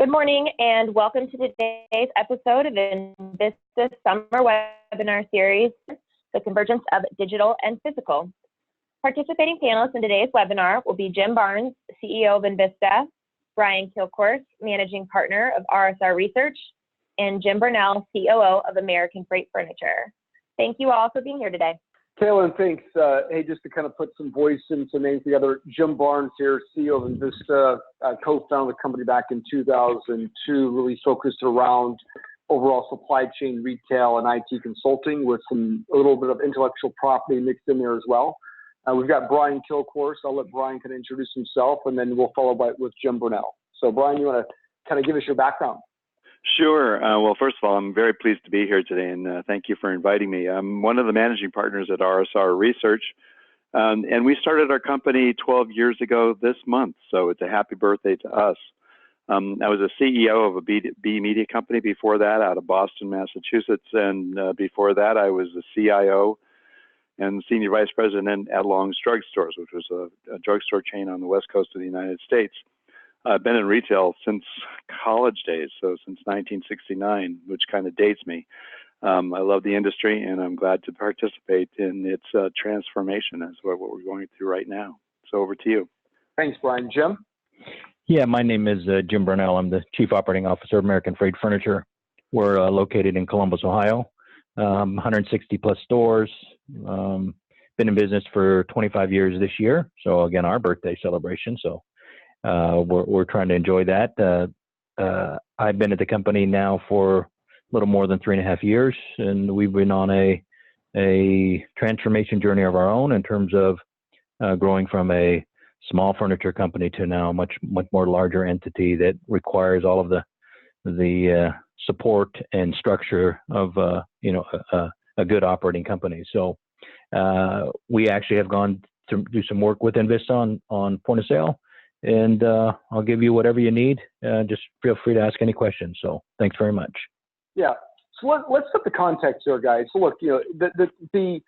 Good morning and welcome to today's episode of enVista Summer Webinar Series, The Convergence of Digital and Physical. Participating panelists in today's webinar will be Jim Barnes, CEO of enVista, Brian Kilcourse, Managing Partner of RSR Research, and Jim Brownell, COO of American Freight Furniture. Thank you all for being here today. Taylor, thanks. Hey, just to kind of put some voice and some names together, Jim Barnes here, CEO of enVista, co-founded the company back in 2002, really focused around overall supply chain, retail, and IT consulting with a little bit of intellectual property mixed in there as well. We've got Brian Kilcourse. I'll let Brian kind of introduce himself, and then we'll follow by with Jim Brownell. So, Brian, you want to kind of give us your background? Sure. Well, first of all, I'm very pleased to be here today, and thank you for inviting me. I'm one of the managing partners at RSR Research, and we started our company 12 years ago this month, so it's a happy birthday to us. I was a CEO of a B media company before that out of Boston, Massachusetts, and before that I was the CIO and Senior Vice President at Long's Drugstores, which was a drugstore chain on the West Coast of the United States. I've been in retail since college days, so since 1969, which kind of dates me. I love the industry, and I'm glad to participate in its transformation. That's what we're going through right now. So over to you. Thanks, Brian. Jim? Yeah, my name is Jim Brownell. I'm the Chief Operating Officer of American Freight Furniture. We're located in Columbus, Ohio, 160 plus stores. Been in business for 25 years this year. So again, our birthday celebration. So we're trying to enjoy that. I've been at the company now for a little more than 3.5 years, and we've been on a transformation journey of our own in terms of growing from a small furniture company to now a much more larger entity that requires all of the support and structure of a good operating company. So we actually have gone to do some work with enVista on point of sale. And I'll give you whatever you need. Just feel free to ask any questions. So thanks very much. Yeah. So let's set the context here, guys. So look, the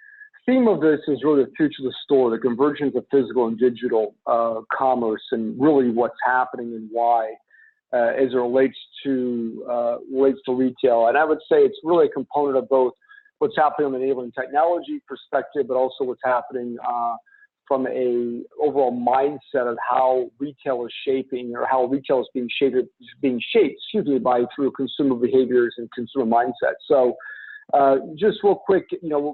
theme of this is really the future of the store, the convergence of physical and digital commerce, and really what's happening and why as it relates to retail. And I would say it's really a component of both what's happening on the enabling technology perspective, but also what's happening from a overall mindset of how retail is shaping, or how retail is being shaped, through consumer behaviors and consumer mindset. So just real quick,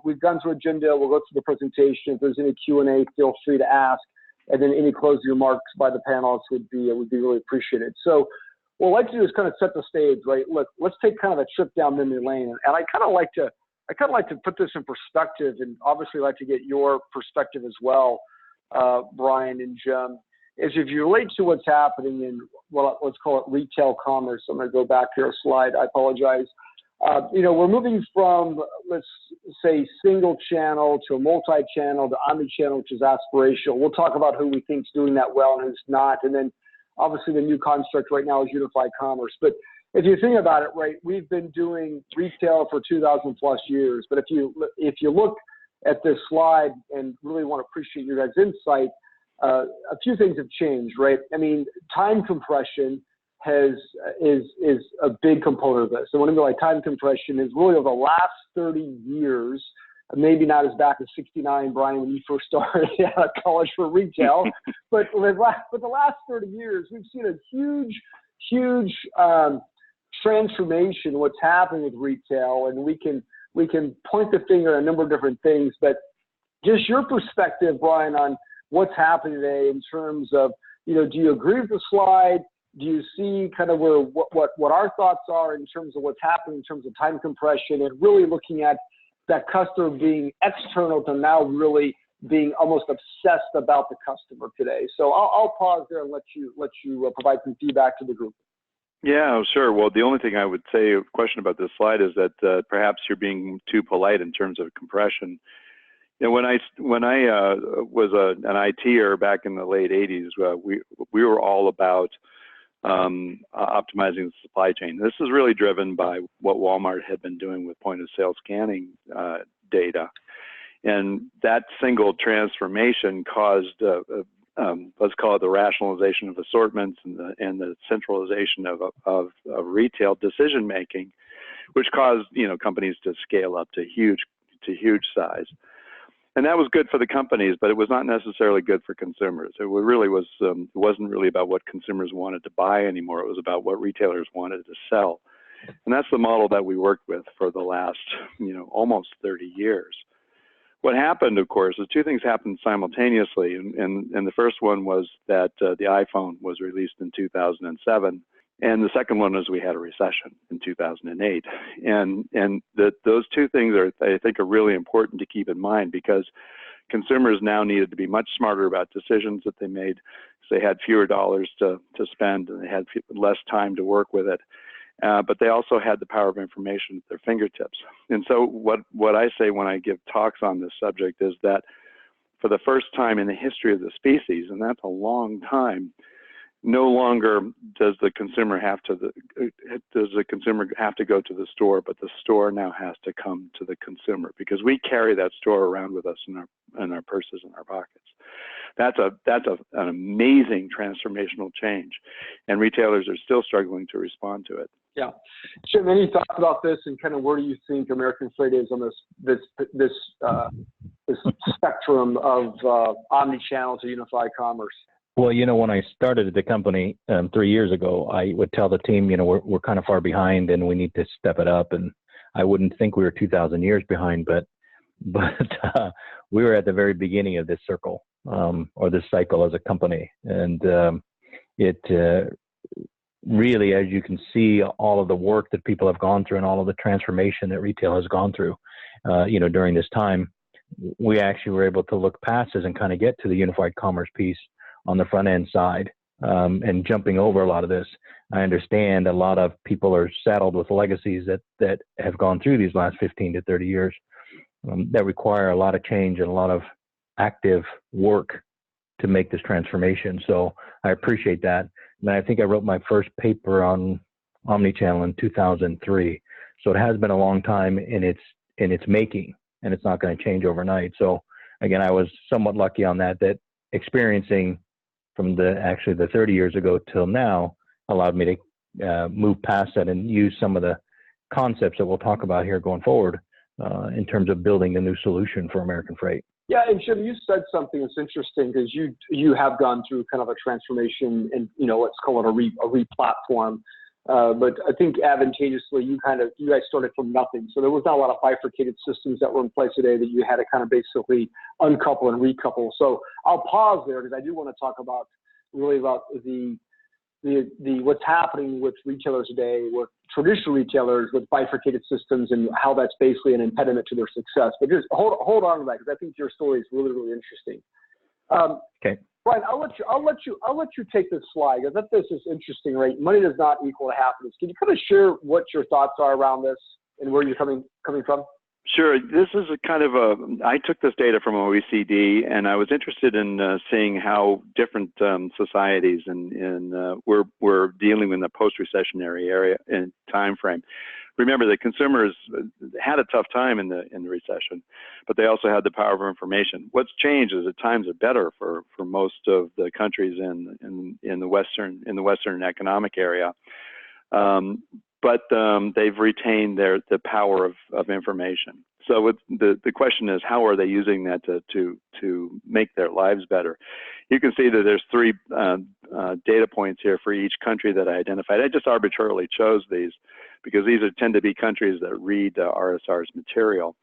we've gone through agenda. We'll go through the presentation. If there's any Q&A, feel free to ask. And then any closing remarks by the panelists would be really appreciated. So what I'd like to do is kind of set the stage, right? Look, let's take kind of a trip down memory lane. And I kind of like to put this in perspective, and obviously like to get your perspective as well, Brian and Jim, is if you relate to what's happening in, well, let's call it retail commerce. I'm going to go back here a slide. I apologize. We're moving from, let's say, single channel to multi-channel to omni-channel, which is aspirational. We'll talk about who we think is doing that well and who's not. And then obviously the new construct right now is unified commerce. But if you think about it, right, we've been doing retail for 2,000 plus years. But if you look at this slide and really want to appreciate your guys' insight, a few things have changed, right? I mean, time compression is a big component of this. And what I mean by time compression is really over the last 30 years, maybe not as back as 69, Brian, when you first started out of college for retail, but the last 30 years, we've seen a huge transformation in what's happening with retail, and we can point the finger at a number of different things, but just your perspective, Brian, on what's happening today in terms of, do you agree with the slide? Do you see kind of what our thoughts are in terms of what's happening in terms of time compression, and really looking at that customer being external to now really being almost obsessed about the customer today? So I'll pause there and let you provide some feedback to the group. Yeah, sure. Well, the only thing I would say, a question about this slide, is that perhaps you're being too polite in terms of compression. When I was an ITer back in the late 80s, we were all about optimizing the supply chain. This is really driven by what Walmart had been doing with point of sale scanning data. And that single transformation caused let's call it the rationalization of assortments and the centralization of retail decision making, which caused companies to scale up to huge size. And that was good for the companies, but it was not necessarily good for consumers. It really was. It wasn't really about what consumers wanted to buy anymore. It was about what retailers wanted to sell, and that's the model that we worked with for the last, almost 30 years. What happened, of course, is two things happened simultaneously, and the first one was that the iPhone was released in 2007. And the second one was we had a recession in 2008. And those two things I think are really important to keep in mind, because consumers now needed to be much smarter about decisions that they made, because they had fewer dollars to spend and they had less time to work with it. But they also had the power of information at their fingertips. And so what I say when I give talks on this subject is that for the first time in the history of the species, and that's a long time, no longer does the consumer have to go to the store, but the store now has to come to the consumer, because we carry that store around with us in our purses and our pockets. That's an amazing transformational change, and retailers are still struggling to respond to it. Yeah, Jim, any thoughts about this, and kind of where do you think American Freight is on this spectrum of omni-channel to unified commerce? Well, when I started at the company 3 years ago, I would tell the team, we're kind of far behind and we need to step it up. And I wouldn't think we were 2,000 years behind, but we were at the very beginning of this circle or this cycle as a company. And it really, as you can see, all of the work that people have gone through and all of the transformation that retail has gone through, during this time, we actually were able to look past this and kind of get to the unified commerce piece on the front end side, and jumping over a lot of this. I understand a lot of people are saddled with legacies that have gone through these last 15 to 30 years that require a lot of change and a lot of active work to make this transformation. So I appreciate that. And I think I wrote my first paper on omnichannel in 2003. So it has been a long time in its making, and it's not going to change overnight. So again, I was somewhat lucky on that experiencing from the 30 years ago till now allowed me to move past that and use some of the concepts that we'll talk about here going forward in terms of building a new solution for American Freight. Yeah, and Jim, you said something that's interesting, because you have gone through kind of a transformation, and let's call it a re-platform. But I think advantageously, you guys started from nothing, so there was not a lot of bifurcated systems that were in place today that you had to kind of basically uncouple and recouple. So I'll pause there, because I do want to talk about the what's happening with retailers today, with traditional retailers with bifurcated systems, and how that's basically an impediment to their success. But just hold on to that, because I think your story is really, really interesting. Okay. Brian, I'll let you take this slide, because I think this is interesting, right? Money does not equal happiness. Can you kind of share what your thoughts are around this and where you're coming from? Sure. This is I took this data from OECD, and I was interested in seeing how different societies were dealing in the post-recessionary area and time frame. Remember, the consumers had a tough time in the recession, but they also had the power of information. What's changed is that times are better for most of the countries in the Western economic area. But they've retained the power of information. So the question is, how are they using that to make their lives better? You can see that there's three data points here for each country that I identified. I just arbitrarily chose these because these tend to be countries that read RSR's material.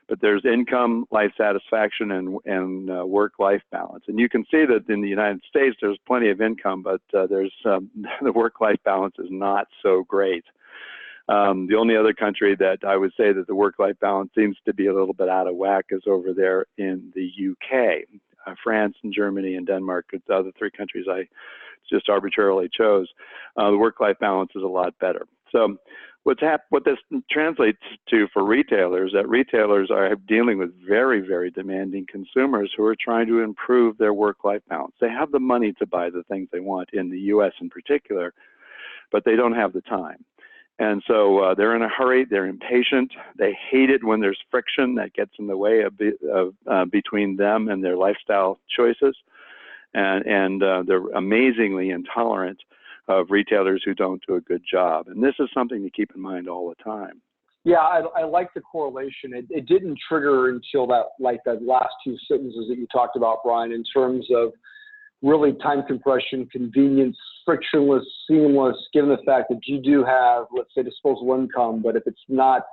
But there's income, life satisfaction, and work-life balance. And you can see that in the United States, there's plenty of income, but there's the work-life balance is not so great. The only other country that I would say that the work-life balance seems to be a little bit out of whack is over there in the UK. France and Germany and Denmark, the other three countries I just arbitrarily chose. The work-life balance is a lot better. So what this translates to for retailers, that retailers are dealing with very, very demanding consumers who are trying to improve their work-life balance. They have the money to buy the things they want in the U.S. in particular, but they don't have the time. And so they're in a hurry, they're impatient, they hate it when there's friction that gets in the way of between them and their lifestyle choices. and they're amazingly intolerant of retailers who don't do a good job. And this is something to keep in mind all the time. Yeah, I like the correlation. It didn't trigger until that last two sentences that you talked about, Brian, in terms of really time compression, convenience, frictionless, seamless, given the fact that you do have, let's say, disposable income, but if it's not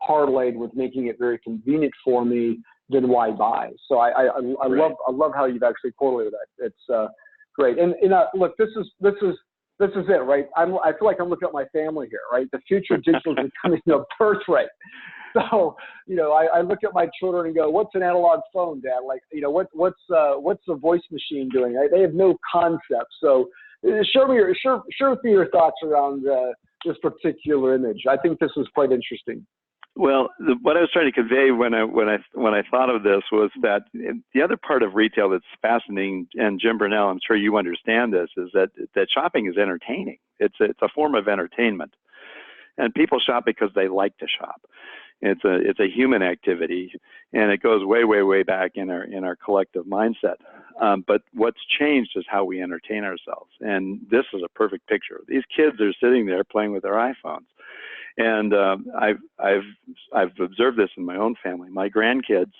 parlayed with making it very convenient for me, then why buy? So I love how you've actually correlated that. It's great. And look, this is it, right? I feel like I'm looking at my family here, right? The future of digital is becoming a birthright. So, I look at my children and go, what's an analog phone, Dad? Like, what's the voice machine doing? Right? They have no concept. So share with me your thoughts around this particular image. I think this is quite interesting. Well, what I was trying to convey when I thought of this was that the other part of retail that's fascinating, and Jim Brownell, I'm sure you understand this, is that shopping is entertaining. It's a form of entertainment, and people shop because they like to shop. It's a human activity, and it goes way back in our collective mindset. But what's changed is how we entertain ourselves, and this is a perfect picture. These kids are sitting there playing with their iPhones. And I've observed this in my own family. My grandkids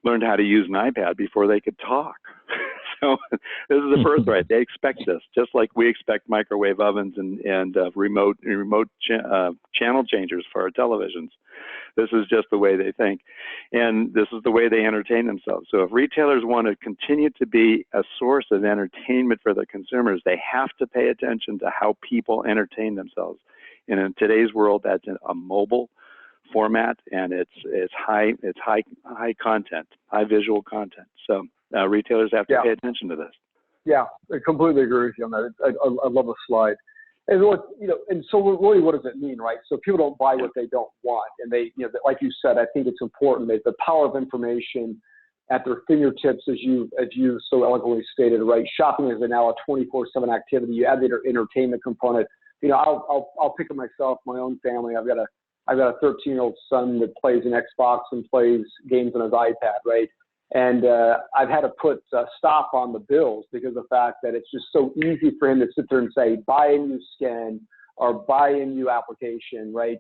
learned how to use an iPad before they could talk. So this is the birthright. They expect this, just like we expect microwave ovens and remote channel changers for our televisions. This is just the way they think, and this is the way they entertain themselves. So if retailers want to continue to be a source of entertainment for the consumers, they have to pay attention to how people entertain themselves. And in today's world, that's a mobile format, and it's high content, high visual content. So retailers have to pay attention to this. Yeah, I completely agree with you on that. I love the slide. And and so really, what does it mean, right? So people don't buy what they don't want, and they, like you said, I think it's important that the power of information at their fingertips, as you so eloquently stated, right? Shopping is now a 24/7 activity. You add the entertainment component. I'll pick on myself, my own family. I've got a 13-year-old son that plays an Xbox and plays games on his iPad, right? And I've had to put a stop on the bills because of the fact that it's just so easy for him to sit there and say, buy a new skin or buy a new application, right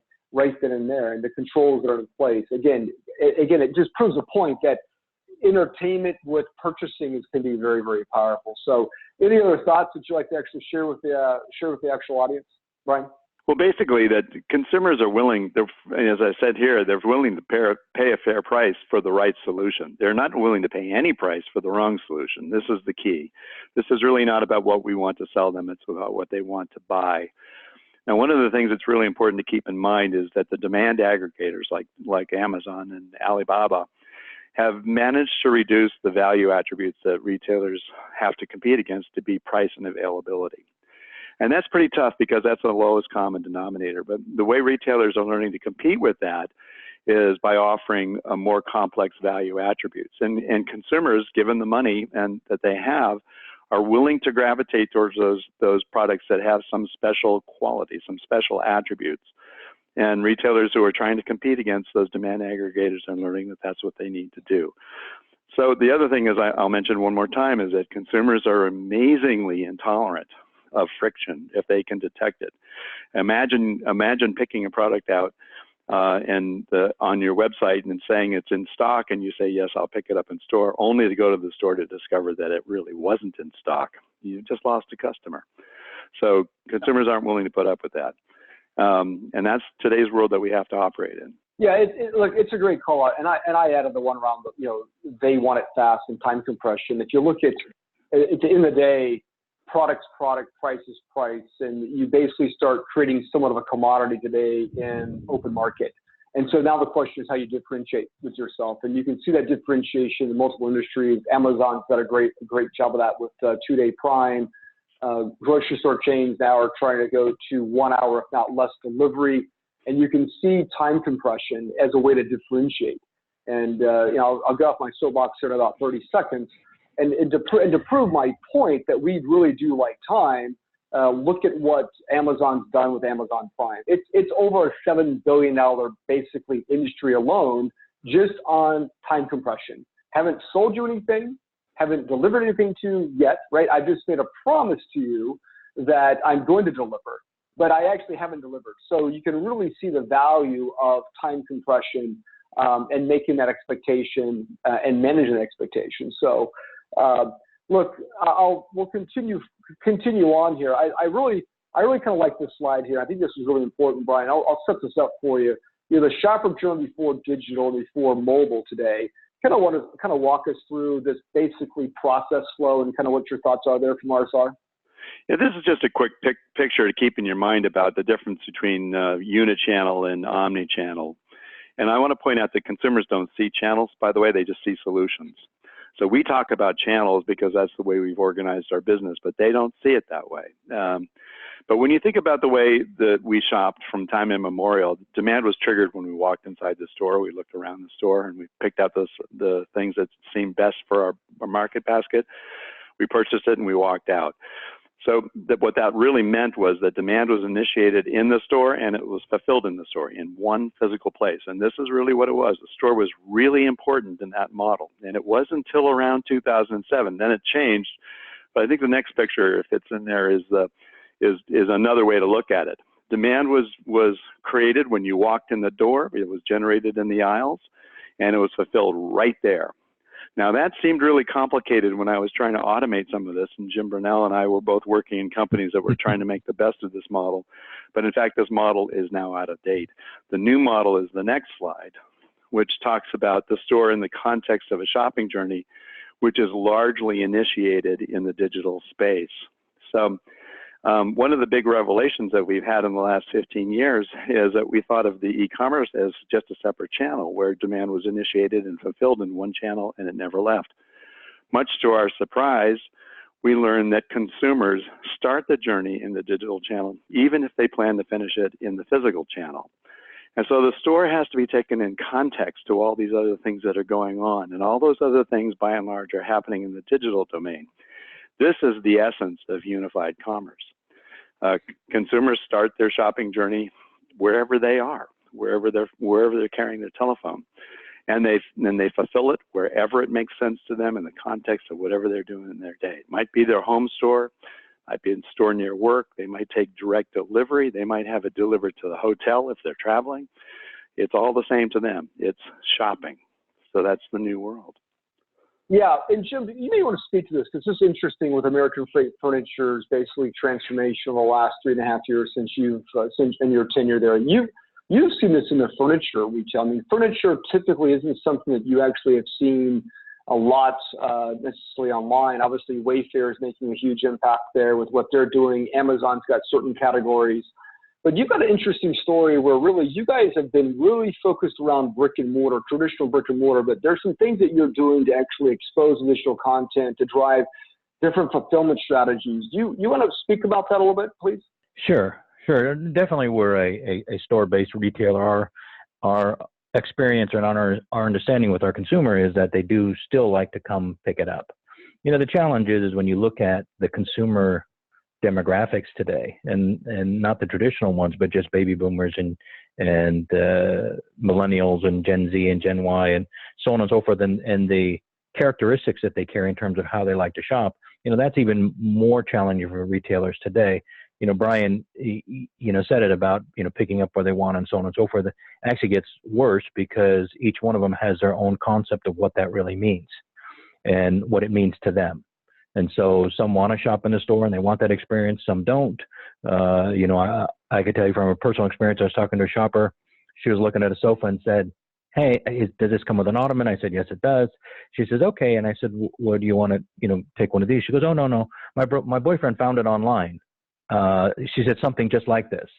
then and there, and the controls that are in place. Again, it just proves a point that entertainment with purchasing can be very, very powerful. So any other thoughts that you'd like to actually share with the actual audience, Brian? Well, basically, that consumers are willing, as I said here, they're willing to pay a fair price for the right solution. They're not willing to pay any price for the wrong solution. This is the key. This is really not about what we want to sell them. It's about what they want to buy. Now, one of the things that's really important to keep in mind is that the demand aggregators like Amazon and Alibaba have managed to reduce the value attributes that retailers have to compete against to be price and availability. And that's pretty tough because that's the lowest common denominator. But the way retailers are learning to compete with that is by offering a more complex value attributes. And consumers, given the money that they have, are willing to gravitate towards those products that have some special quality, some special attributes. And retailers who are trying to compete against those demand aggregators are learning that that's what they need to do. So the other thing is, I'll mention one more time, is that consumers are amazingly intolerant of friction if they can detect it. Imagine picking a product out on your website and saying it's in stock, and you say, yes, I'll pick it up in store, only to go to the store to discover that it really wasn't in stock. You just lost a customer. So consumers aren't willing to put up with that. And that's today's world that we have to operate in. Yeah, look, it's a great call out, and I added the one around they want it fast and time compression. If you look at the end of the day, product's product, price is price, and you basically start creating somewhat of a commodity today in open market. And so now the question is how you differentiate with yourself, and you can see that differentiation in multiple industries. Amazon's done a great job of that with 2-day Prime. Grocery store chains now are trying to go to 1 hour, if not less, delivery, and you can see time compression as a way to differentiate. And I'll get off my soapbox here in about 30 seconds. And to prove my point that we really do like time, look at what Amazon's done with Amazon Prime. It's over a $7 billion basically industry alone just on time compression. Haven't sold you anything, haven't delivered anything to yet, right? I've just made a promise to you that I'm going to deliver, but I actually haven't delivered. So you can really see the value of time compression and making that expectation and managing that expectation. So look, we'll continue on here. I really kind of like this slide here. I think this is really important, Brian. I'll set this up for you. You know, the shopper journey before digital, before mobile today. Kind of want to walk us through this basically process flow and kind of what your thoughts are there from RSR. Yeah, this is just a quick picture to keep in your mind about the difference between unichannel and omni-channel. And I want to point out that consumers don't see channels, by the way, they just see solutions. So we talk about channels because that's the way we've organized our business, but they don't see it that way. But when you think about the way that we shopped from time immemorial, demand was triggered when we walked inside the store. We looked around the store and we picked out the things that seemed best for our market basket. We purchased it and we walked out. So what that really meant was that demand was initiated in the store and it was fulfilled in the store in one physical place. And this is really what it was. The store was really important in that model. And it was until around 2007. Then it changed. But I think the next picture, if it's in there, is another way to look at it. Demand was created when you walked in the door. It was generated in the aisles and it was fulfilled right there. Now that seemed really complicated when I was trying to automate some of this, and Jim Brownell and I were both working in companies that were trying to make the best of this model. But in fact, this model is now out of date. The new model is the next slide, which talks about the store in the context of a shopping journey, which is largely initiated in the digital space. So one of the big revelations that we've had in the last 15 years is that we thought of the e-commerce as just a separate channel where demand was initiated and fulfilled in one channel and it never left. Much to our surprise, we learned that consumers start the journey in the digital channel even if they plan to finish it in the physical channel. And so the store has to be taken in context to all these other things that are going on, and all those other things by and large are happening in the digital domain. This is the essence of unified commerce. Consumers start their shopping journey wherever they are, wherever they're carrying their telephone, and they fulfill it wherever it makes sense to them in the context of whatever they're doing in their day. It might be their home store, might be a store near work. They might take direct delivery. They might have it delivered to the hotel if they're traveling. It's all the same to them. It's shopping. So that's the new world. Yeah, and Jim, you may want to speak to this because this is interesting with American Freight Furniture's basically transformation in the last 3.5 years since in your tenure there. You've seen this in the furniture retail. I mean, furniture typically isn't something that you actually have seen a lot necessarily online. Obviously, Wayfair is making a huge impact there with what they're doing. Amazon's got certain categories. But you've got an interesting story where really you guys have been really focused around brick and mortar, traditional brick and mortar, but there's some things that you're doing to actually expose additional content to drive different fulfillment strategies. You want to speak about that a little bit, please? Sure. Definitely we're a store-based retailer. Our experience and our understanding with our consumer is that they do still like to come pick it up. You know, the challenge is when you look at the consumer demographics today, and not the traditional ones, but just baby boomers and millennials and Gen Z and Gen Y and so on and so forth, and the characteristics that they carry in terms of how they like to shop, you know, that's even more challenging for retailers today. You know, Brian, said it about, picking up where they want and so on and so forth. It actually gets worse because each one of them has their own concept of what that really means and what it means to them. And so some want to shop in the store and they want that experience. Some don't. I could tell you from a personal experience, I was talking to a shopper. She was looking at a sofa and said, "Hey, does this come with an ottoman?" I said, "Yes, it does." She says, "Okay." And I said, "Well, do you want to, take one of these?" She goes, "Oh, no. My boyfriend found it online." She said, "Something just like this."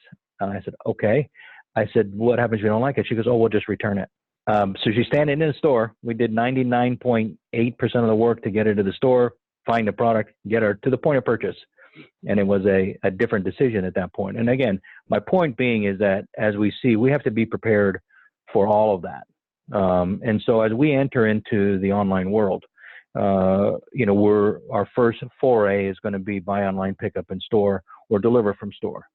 I said, "Okay." I said, "What happens if you don't like it?" She goes, "Oh, we'll just return it." So she's standing in the store. We did 99.8% of the work to get her to the store, find the product, get her to the point of purchase. And it was a different decision at that point. And again, my point being is that as we see, we have to be prepared for all of that. And so as we enter into the online world, our first foray is going to be buy online, pick up in store, or deliver from store.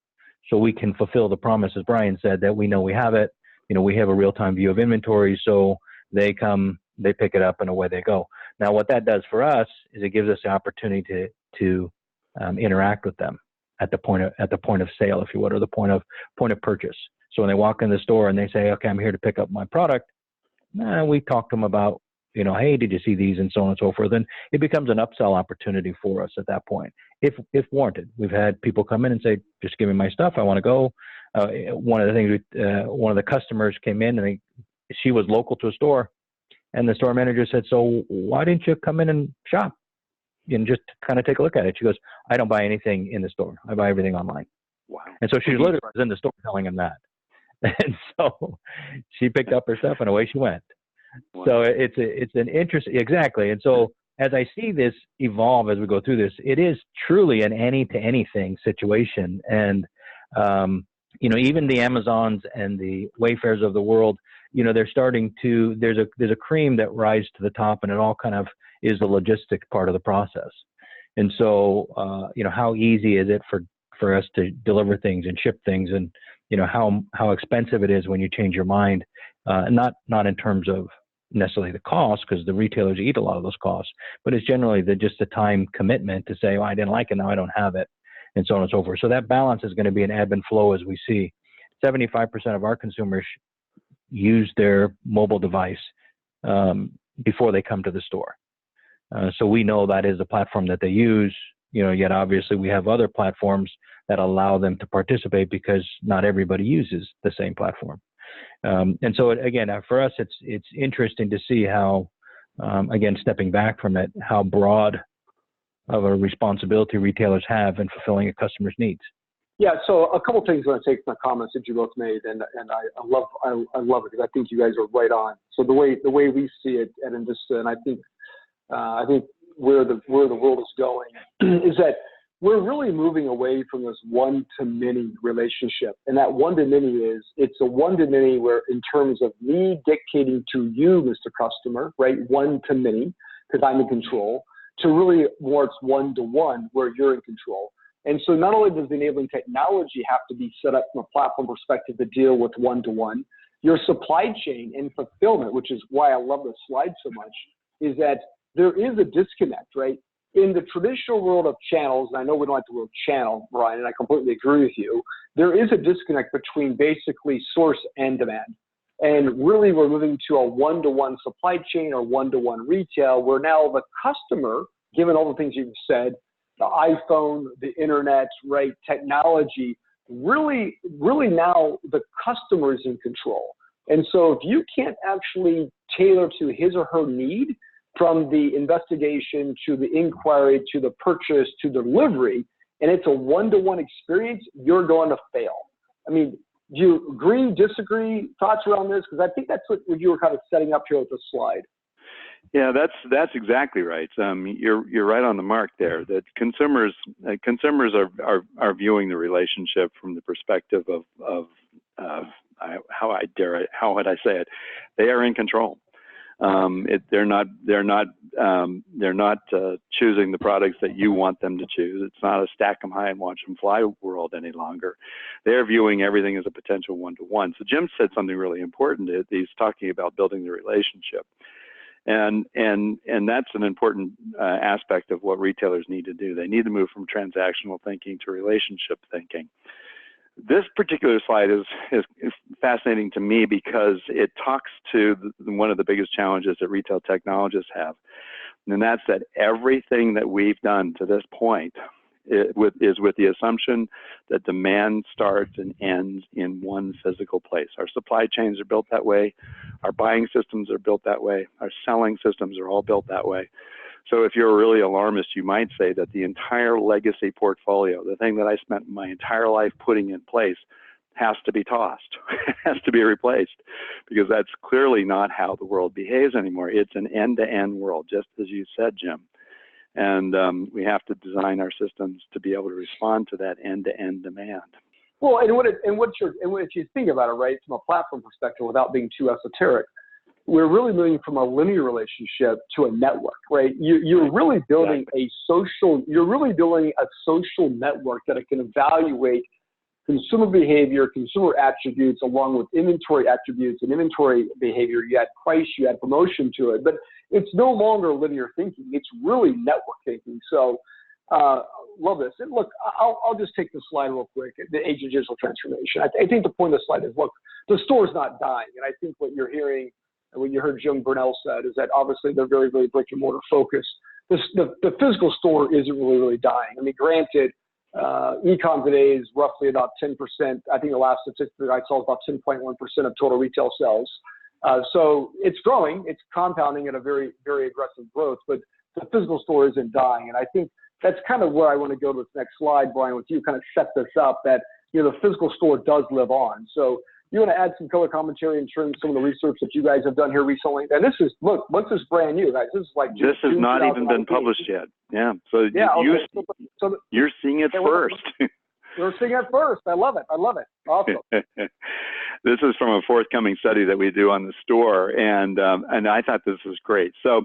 So we can fulfill the promise, as Brian said, that we know we have it. We have a real-time view of inventory. So they come, they pick it up, and away they go. Now, what that does for us is it gives us the opportunity to interact with them at the point of sale, if you would, or the point of purchase. So when they walk in the store and they say, okay, I'm here to pick up my product, we talk to them about, hey, did you see these, and so on and so forth. And it becomes an upsell opportunity for us at that point, if warranted. We've had people come in and say, just give me my stuff, I want to go. One of the things, one of the customers came in and she was local to a store, and the store manager said, so why didn't you come in and shop and just kind of take a look at it? She goes, I don't buy anything in the store. I buy everything online. Wow. And so she literally was in the store telling him that. And so she picked up her stuff and away she went. Wow. So it's an interest, exactly. And so as I see this evolve as we go through this, it is truly an any to anything situation. And even the Amazons and the Wayfairs of the world, they're starting to, there's a cream that rises to the top, and it all kind of is the logistic part of the process. And so, how easy is it for us to deliver things and ship things, and, how expensive it is when you change your mind, not in terms of necessarily the cost, because the retailers eat a lot of those costs, but it's generally just the time commitment to say, I didn't like it, now I don't have it, and so on and so forth. So that balance is going to be an ebb and flow, as we see. 75% of our consumers use their mobile device before they come to the store. So we know that is the platform that they use, yet obviously we have other platforms that allow them to participate, because not everybody uses the same platform. And so again, for us, it's interesting to see how, again, stepping back from it, how broad of a responsibility retailers have in fulfilling a customer's needs. Yeah, so a couple things I want to take from the comments that you both made, and I love it, because I think you guys are right on. So the way we see it at enVista, and I think where the world is going is that we're really moving away from this one-to-many relationship. And that one-to-many it's a one-to-many where, in terms of me dictating to you, Mr. Customer, right, one-to-many, because I'm in control, to really more it's one-to-one where you're in control. And so not only does the enabling technology have to be set up from a platform perspective to deal with one-to-one, your supply chain and fulfillment, which is why I love this slide so much, is that there is a disconnect, right? In the traditional world of channels, and I know we don't like the word channel, Brian, and I completely agree with you, there is a disconnect between basically source and demand. And really we're moving to a one-to-one supply chain or one-to-one retail, where now the customer, given all the things you've said, the iPhone, the internet, right, technology, really now the customer is in control. And so if you can't actually tailor to his or her need, from the investigation to the inquiry to the purchase to delivery, and it's a one-to-one experience, you're going to fail. I mean, do you agree, disagree, thoughts around this? Because I think that's what you were kind of setting up here with the slide. Yeah, that's exactly right. You're right on the mark there. That consumers are viewing the relationship from the perspective of how would I say it? They are in control. They're not choosing the products that you want them to choose. It's not a stack them high and watch them fly world any longer. They're viewing everything as a potential one-to-one. So Jim said something really important. He's talking about building the relationship. And that's an important aspect of what retailers need to do. They need to move from transactional thinking to relationship thinking. This particular slide is fascinating to me because it talks to one of the biggest challenges that retail technologists have, and that's that everything that we've done to this point is with the assumption that demand starts and ends in one physical place. Our supply chains are built that way. Our buying systems are built that way. Our selling systems are all built that way. So if you're really alarmist, you might say that the entire legacy portfolio, the thing that I spent my entire life putting in place, has to be tossed, has to be replaced, because that's clearly not how the world behaves anymore. It's an end-to-end world, just as you said, Jim. And we have to design our systems to be able to respond to that end-to-end demand. Well, and if you think about it, right, from a platform perspective, without being too esoteric, we're really moving from a linear relationship to a network, right? You're really building a social network that it can evaluate consumer behavior, consumer attributes, along with inventory attributes and inventory behavior. You add price, you add promotion to it, but it's no longer linear thinking. It's really network thinking. So love this. And look, I'll just take this slide real quick, the age of digital transformation. I think the point of the slide is, look, the store's not dying. And I think what you're hearing and what you heard Jim Brownell said is that obviously they're very, very brick and mortar focused. The physical store isn't really dying. I mean, granted, e-com today is roughly about 10%. I think the last statistic I saw is about 10.1% of total retail sales. So it's growing, it's compounding at a very, very aggressive growth, but the physical store isn't dying. And I think that's kind of where I want to go to this next slide, Brian, with you, kind of set this up that, you know, the physical store does live on. So you want to add some color commentary in terms of some of the research that you guys have done here recently? And this is, look, what's this brand new, guys? This is like this has not even been published yet. Yeah. So yeah, you're seeing it first. We're seeing it first. I love it. I love it. Awesome. This is from a forthcoming study that we do on the store, and I thought this was great. So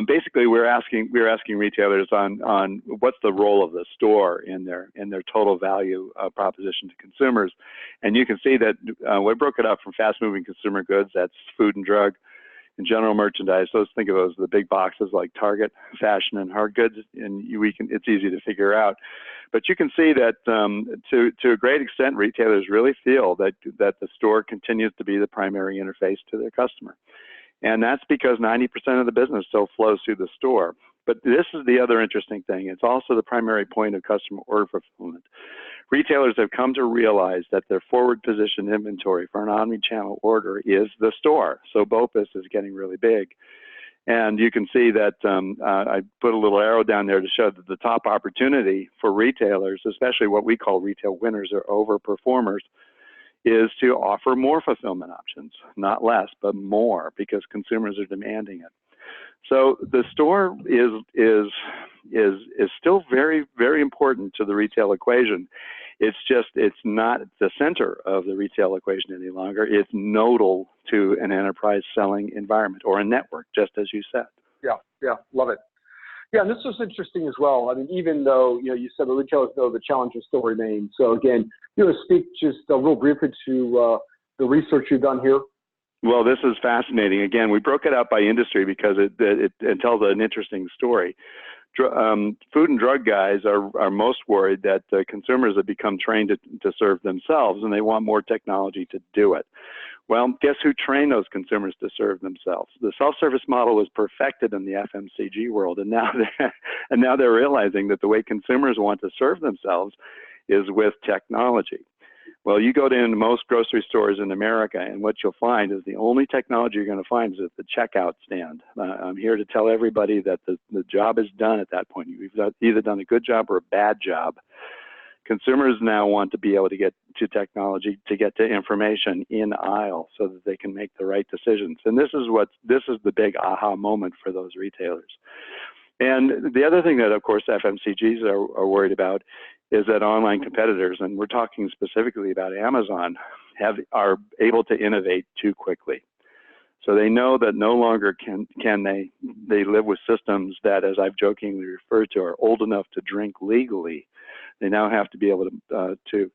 basically, we're asking retailers on what's the role of the store in their total value proposition to consumers, and you can see that we broke it up from fast-moving consumer goods, that's food and drug, and general merchandise. So let's think of those the big boxes like Target, fashion, and hard goods, and it's easy to figure out. But you can see that to a great extent, retailers really feel that the store continues to be the primary interface to their customer. And that's because 90% of the business still flows through the store. But this is the other interesting thing. It's also the primary point of customer order fulfillment. Retailers have come to realize that their forward position inventory for an omni-channel order is the store. So BOPUS is getting really big. And you can see that I put a little arrow down there to show that the top opportunity for retailers, especially what we call retail winners or overperformers, is to offer more fulfillment options, not less, but more, because consumers are demanding it. So the store is still very, very important to the retail equation. It's not the center of the retail equation any longer. It's nodal to an enterprise selling environment or a network, just as you said. Yeah, love it. Yeah, and this was interesting as well. I mean, even though, you know, you said the retailers know the challenges still remain. So again, you want to speak just real briefly to the research you've done here? Well, this is fascinating. Again, we broke it out by industry because it tells an interesting story. Food and drug guys are most worried that consumers have become trained to serve themselves, and they want more technology to do it. Well, guess who trained those consumers to serve themselves? The self-service model was perfected in the FMCG world, and now they're realizing that the way consumers want to serve themselves is with technology. Well, you go to most grocery stores in America, and what you'll find is the only technology you're going to find is at the checkout stand. I'm here to tell everybody that the job is done at that point. You've either done a good job or a bad job. Consumers now want to be able to get to technology, to get to information in aisle so that they can make the right decisions. And this is the big aha moment for those retailers. And the other thing that, of course, FMCGs are worried about is that online competitors, and we're talking specifically about Amazon, are able to innovate too quickly. So they know that no longer can they live with systems that, as I've jokingly referred to, are old enough to drink legally. They now have to be able to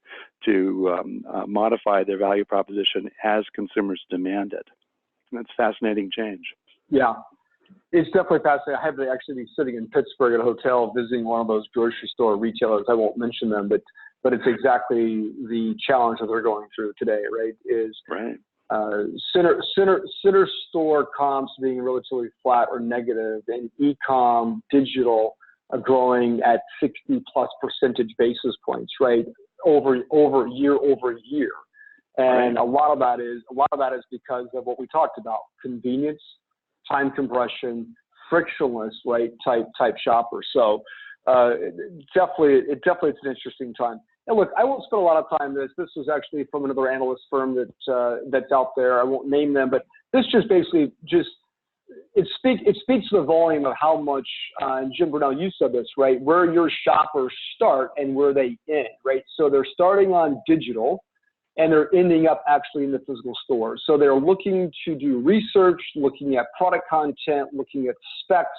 modify their value proposition as consumers demand it. And that's fascinating change. Yeah, it's definitely fascinating. I have to actually be sitting in Pittsburgh at a hotel visiting one of those grocery store retailers. I won't mention them, but it's exactly the challenge that they're going through today, right? Right. Center store comps being relatively flat or negative, and e-com digital growing at 60+ percentage basis points, right? Over year. And a lot of that is because of what we talked about: convenience, time compression, frictionless, right? Type shopper. So definitely it's an interesting time. And look, I won't spend a lot of time on this. This was actually from another analyst firm that's out there. I won't name them, but this just basically it speaks to the volume of how much, and Jim Brownell, you said this, right, where your shoppers start and where they end, right? So they're starting on digital and they're ending up actually in the physical store. So they're looking to do research, looking at product content, looking at specs,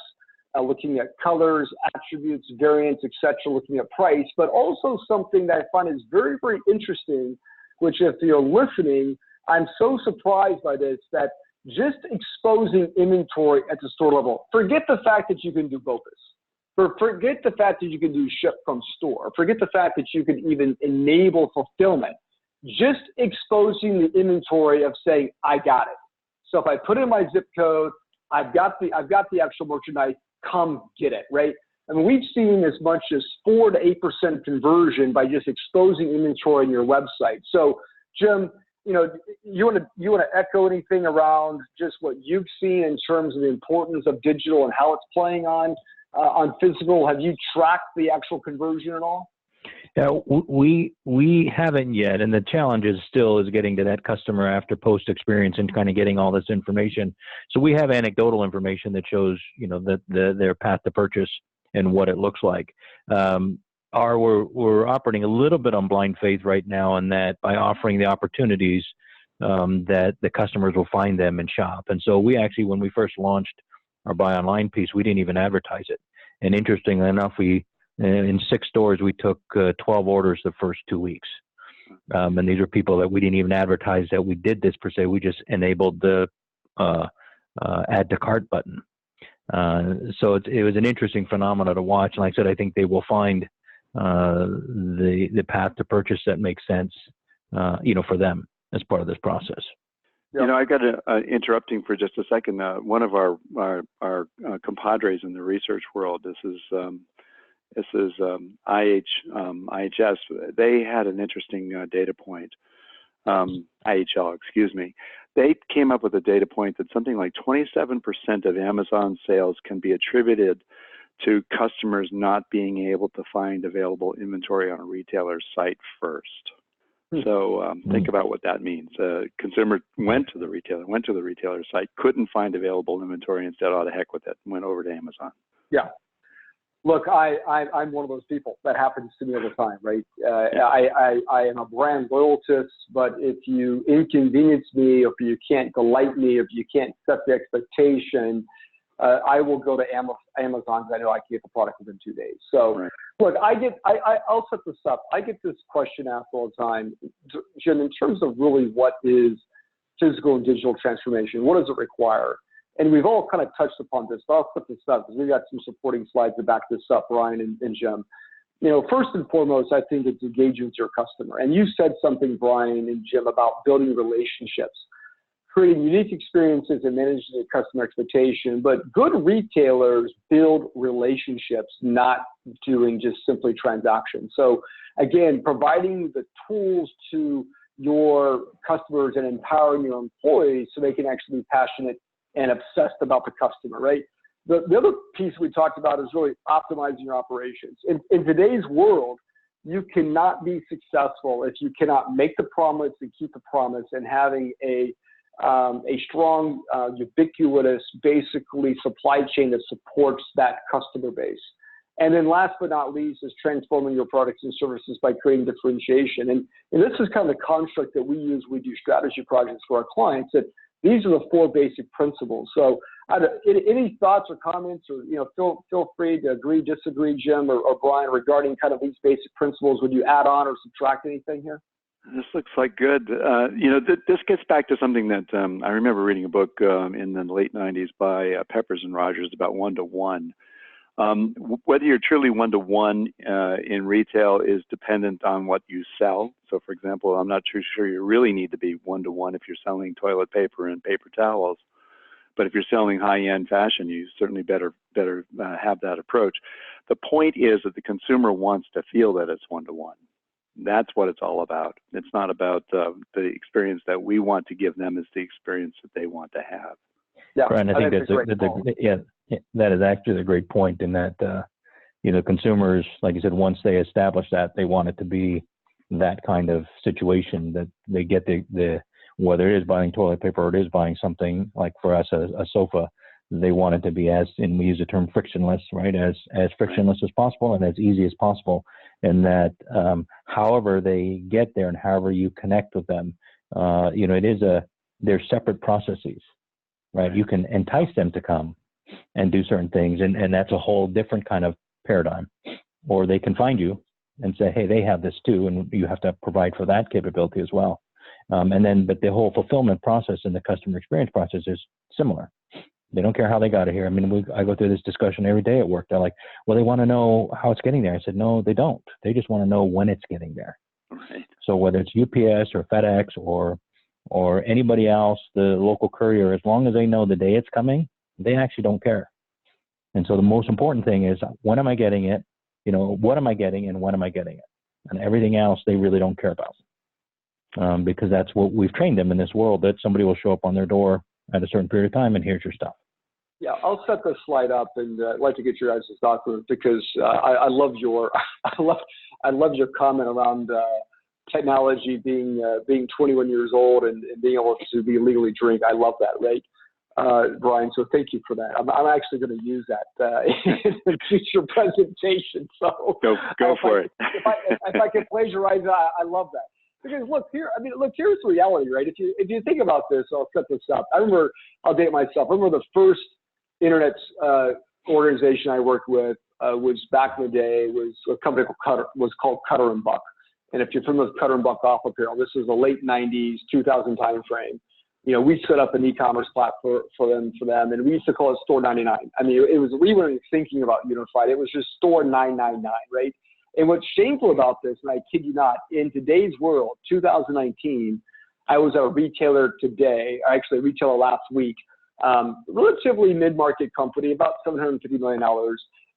looking at colors, attributes, variants, etc., looking at price, but also something that I find is very, very interesting, which if you're listening, I'm so surprised by this, that just exposing inventory at the store level, forget the fact that you can do BOPUS, forget the fact that you can do ship from store, forget the fact that you can even enable fulfillment, just exposing the inventory of saying, I got it. So if I put in my zip code, I've got the actual merchandise, come get it, right? I mean, we've seen as much as 4 to 8% conversion by just exposing inventory on your website. So Jim, you want to echo anything around just what you've seen in terms of the importance of digital and how it's playing on physical? Have you tracked the actual conversion at all? Yeah, we haven't yet, and the challenge is getting to that customer after post experience and kind of getting all this information. So we have anecdotal information that shows, their path to purchase and what it looks like. We're operating a little bit on blind faith right now, in that by offering the opportunities that the customers will find them and shop. And so we actually, when we first launched our buy online piece, we didn't even advertise it. And interestingly enough, in 6 stores, we took 12 orders the first 2 weeks. And these are people that we didn't even advertise that we did this per se. We just enabled the add to cart button. So it was an interesting phenomenon to watch. And like I said, I think they will find the path to purchase that makes sense, for them as part of this process. I got to interrupting for just a second. One of our compadres in the research world, this is IHS. They had an interesting data point. IHL, excuse me. They came up with a data point that something like 27% of Amazon sales can be attributed to customers not being able to find available inventory on a retailer's site first. So think about what that means. Consumer went to the retailer's site, couldn't find available inventory, and said, "Oh, the heck with it," and went over to Amazon. Yeah. Look, I'm one of those people. That happens to me all the time, right? I am a brand loyalist, but if you inconvenience me, or if you can't delight me, if you can't set the expectation, I will go to Amazon because I know I can get the product within 2 days. So, right. Look, I'll set this up. I get this question asked all the time, Jim, in terms of really what is physical and digital transformation, what does it require? And we've all kind of touched upon this, but I'll put this up because we've got some supporting slides to back this up, Brian and Jim. First and foremost, I think it's engaging with your customer. And you said something, Brian and Jim, about building relationships, creating unique experiences and managing the customer expectation. But good retailers build relationships, not doing just simply transactions. So again, providing the tools to your customers and empowering your employees so they can actually be passionate and obsessed about the customer, right? The other piece we talked about is really optimizing your operations. In today's world, you cannot be successful if you cannot make the promise and keep the promise, and having a strong, ubiquitous, basically supply chain that supports that customer base. And then last but not least is transforming your products and services by creating differentiation. And this is kind of the construct that we use. We do strategy projects for our clients. That these are the 4 basic principles. So any thoughts or comments, or feel free to agree, disagree, Jim or Brian, regarding kind of these basic principles. Would you add on or subtract anything here? This looks like good. This gets back to something that I remember reading a book in the late 90s by Peppers and Rogers about one-to-one. Whether you're truly one-to-one in retail is dependent on what you sell. So, for example, I'm not too sure you really need to be one-to-one if you're selling toilet paper and paper towels. But if you're selling high-end fashion, you certainly better have that approach. The point is that the consumer wants to feel that it's one-to-one. That's what it's all about. It's not about the experience that we want to give them. It's the experience that they want to have. Yeah, Brian, I think that is actually a great point, in that consumers, like you said, once they establish that, they want it to be that kind of situation, that they get the whether it is buying toilet paper or it is buying something like, for us, a sofa, they want it to be, as, and we use the term frictionless, right? As frictionless as possible and as easy as possible. And that however they get there and however you connect with them, they're separate processes, right? You can entice them to come, and do certain things. And that's a whole different kind of paradigm. Or they can find you and say, hey, they have this too, and you have to provide for that capability as well. But the whole fulfillment process and the customer experience process is similar. They don't care how they got it here. I mean, I go through this discussion every day at work. They're like, well, they want to know how it's getting there. I said, no, they don't. They just want to know when it's getting there. Right. So whether it's UPS or FedEx or anybody else, the local courier, as long as they know the day it's coming, they actually don't care. And so the most important thing is, when am I getting it? What am I getting and when am I getting it? And everything else they really don't care about, because that's what we've trained them in this world, that somebody will show up on their door at a certain period of time and here's your stuff. Yeah, I'll set this slide up, and I'd like to get your guys' thoughts on it, because I love your I love your comment around technology being 21 years old and being able to be legally drink. I love that, right, Brian? So thank you for that. I'm actually going to use that in a future presentation. So go for it. If I can plagiarize it, I love that. Because here's the reality, right? If you think about this, I'll set this up. I'll date myself. I remember the first internet organization I worked with was back in the day, was a company called Cutter and Buck. And if you're familiar with Cutter and Buck Golf Apparel, this is the late 90s, 2000 timeframe. We set up an e-commerce platform for them, and we used to call it Store 99. I mean, we weren't thinking about unified. It was just Store 999, right? And what's shameful about this, and I kid you not, in today's world, 2019, I was at a retailer today, actually a retailer last week, relatively mid-market company, about $750 million.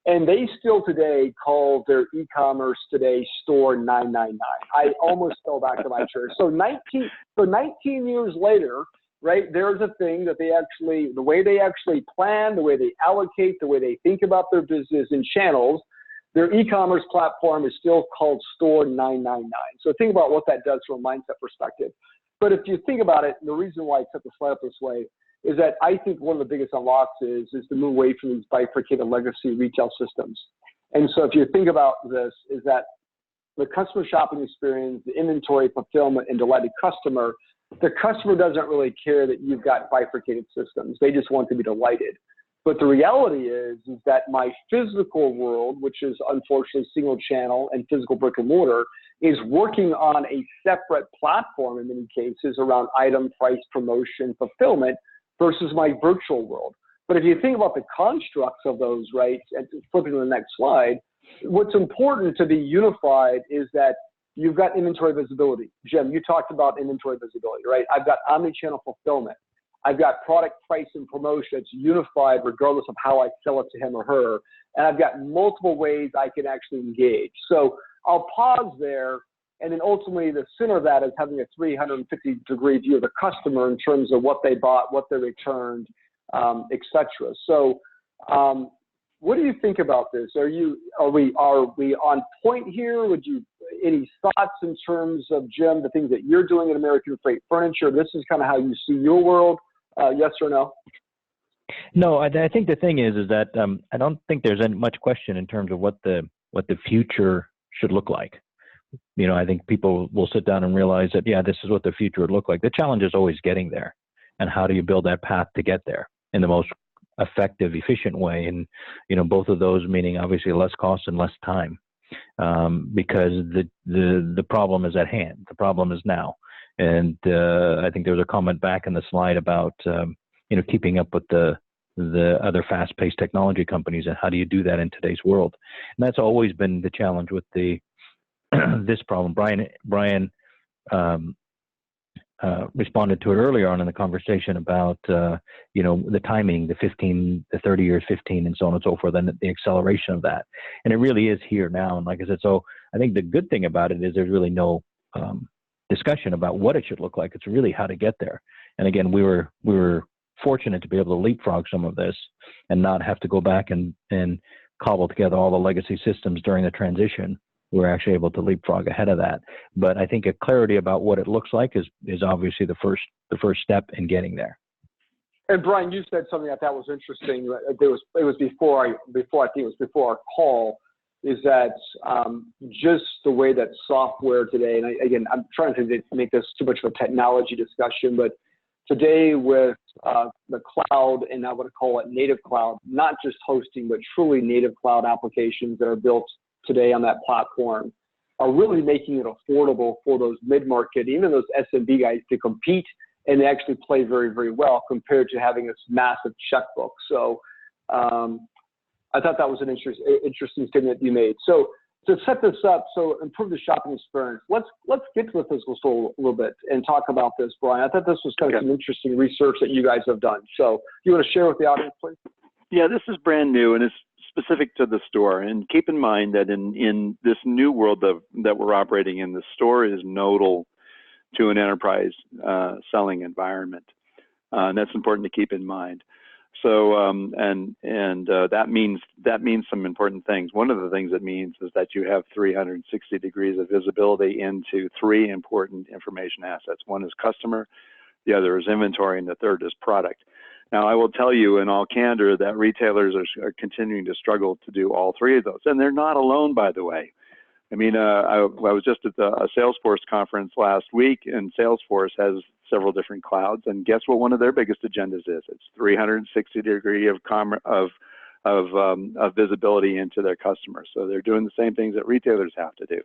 And they still today call their e-commerce today Store 999. I almost fell back to my chair. So 19 years later, right, there's a thing that the way they actually plan, the way they allocate, the way they think about their business and channels, their e-commerce platform is still called Store 999. So think about what that does from a mindset perspective. But if you think about it, the reason why I set the slide up this way is that I think one of the biggest unlocks is to move away from these bifurcated legacy retail systems. And so if you think about this, is that the customer shopping experience, the inventory fulfillment, and delighted customer, the customer doesn't really care that you've got bifurcated systems. They just want to be delighted. But the reality is that my physical world, which is unfortunately single channel and physical brick and mortar, is working on a separate platform in many cases around item, price, promotion, fulfillment versus my virtual world. But if you think about the constructs of those, right, and flipping to the next slide, what's important to be unified is that you've got inventory visibility. Jim, you talked about inventory visibility, right? I've got omni-channel fulfillment. I've got product, price, and promotion that's unified regardless of how I sell it to him or her. And I've got multiple ways I can actually engage. So I'll pause there. And then ultimately the center of that is having a 350-degree view of the customer in terms of what they bought, what they returned, et cetera. So what do you think about this? Are we on point here? Any thoughts in terms of, Jim, the things that you're doing at American Freight Furniture? This is kind of how you see your world. Yes or no? No, I think the thing is that I don't think there's any much question in terms of what the future should look like. I think people will sit down and realize that, yeah, this is what the future would look like. The challenge is always getting there, and how do you build that path to get there in the most effective, efficient way? And both of those meaning obviously less cost and less time, because the problem is at hand. The problem is now. And I think there was a comment back in the slide about keeping up with the other fast-paced technology companies, and how do you do that in today's world? And that's always been the challenge with this problem. Brian responded to it earlier on in the conversation about the timing, the 30 years, 15, and so on and so forth, and the acceleration of that. And it really is here now. And like I said, so I think the good thing about it is there's really no discussion about what it should look like. It's really how to get there. And again, we were fortunate to be able to leapfrog some of this and not have to go back and cobble together all the legacy systems during the transition. We're actually able to leapfrog ahead of that. But I think a clarity about what it looks like is obviously the first step in getting there. And Brian, you said something I thought was interesting. It was before our call. Is that just the way that software today, and again, I'm trying to make this too much of a technology discussion, but today with the cloud, and I would call it native cloud, not just hosting, but truly native cloud applications that are built today on that platform, are really making it affordable for those mid-market, even those SMB guys, to compete and actually play very, very well compared to having this massive checkbook. So I thought that was an interesting statement you made. So to set this up, so improve the shopping experience, let's get to the physical store a little bit and talk about this, Brian. I thought this was kind of some interesting research that you guys have done. So you want to share with the audience, please? Yeah, this is brand new and it's specific to the store. And keep in mind that in this new world that we're operating in, the store is nodal to an enterprise selling environment. And that's important to keep in mind. So that means some important things. One of the things it means is that you have 360 degrees of visibility into three important information assets. One is customer, the other is inventory, and the third is product. Now, I will tell you in all candor that retailers are continuing to struggle to do all three of those, and they're not alone, by the way. I mean, I was just at a Salesforce conference last week, and Salesforce has several different clouds, and guess what one of their biggest agendas is? It's 360 degree of visibility into their customers. So they're doing the same things that retailers have to do.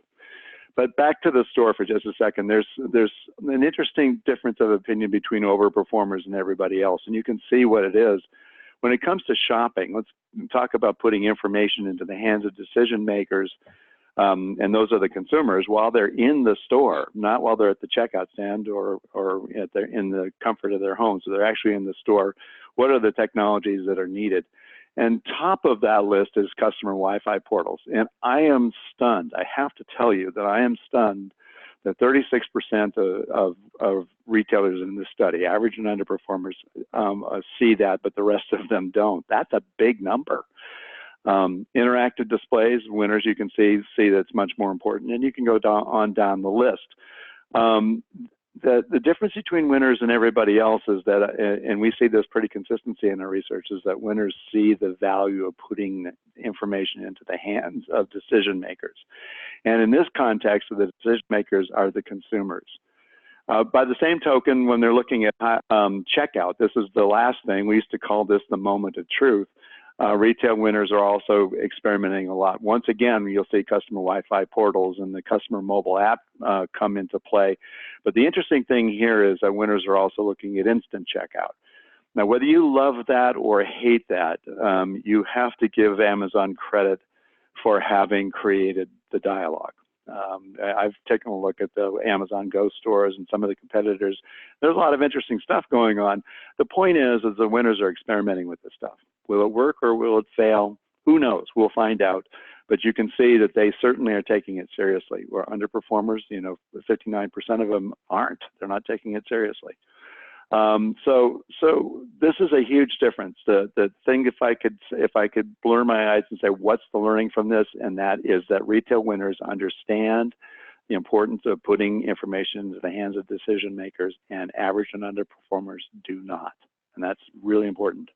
But back to the store for just a second, there's an interesting difference of opinion between overperformers and everybody else, and you can see what it is. When it comes to shopping, let's talk about putting information into the hands of decision makers, and those are the consumers, while they're in the store, not while they're at the checkout stand or in the comfort of their home. So they're actually in the store. What are the technologies that are needed? And top of that list is customer Wi-Fi portals. And I am stunned. I have to tell you that I am stunned that 36% of retailers in this study, average and underperformers, see that, but the rest of them don't. That's a big number. Interactive displays, winners, you can see that's much more important, and you can go down the list. The difference between winners and everybody else is that, and we see this pretty consistency in our research, is that winners see the value of putting information into the hands of decision makers. And in this context, the decision makers are the consumers. By the same token, when they're looking at checkout, this is the last thing. We used to call this the moment of truth. Retail winners are also experimenting a lot. Once again, you'll see customer Wi-Fi portals and the customer mobile app come into play. But the interesting thing here is that winners are also looking at instant checkout. Now, whether you love that or hate that, you have to give Amazon credit for having created the dialogue. I've taken a look at the Amazon Go stores and some of the competitors. There's a lot of interesting stuff going on. The point is the winners are experimenting with this stuff. Will it work or will it fail? Who knows? We'll find out. But you can see that they certainly are taking it seriously. Where underperformers, 59% of them aren't. They're not taking it seriously. So this is a huge difference. The thing, if I could blur my eyes and say, what's the learning from this? And that is that retail winners understand the importance of putting information into the hands of decision makers, and average and underperformers do not. And that's really important.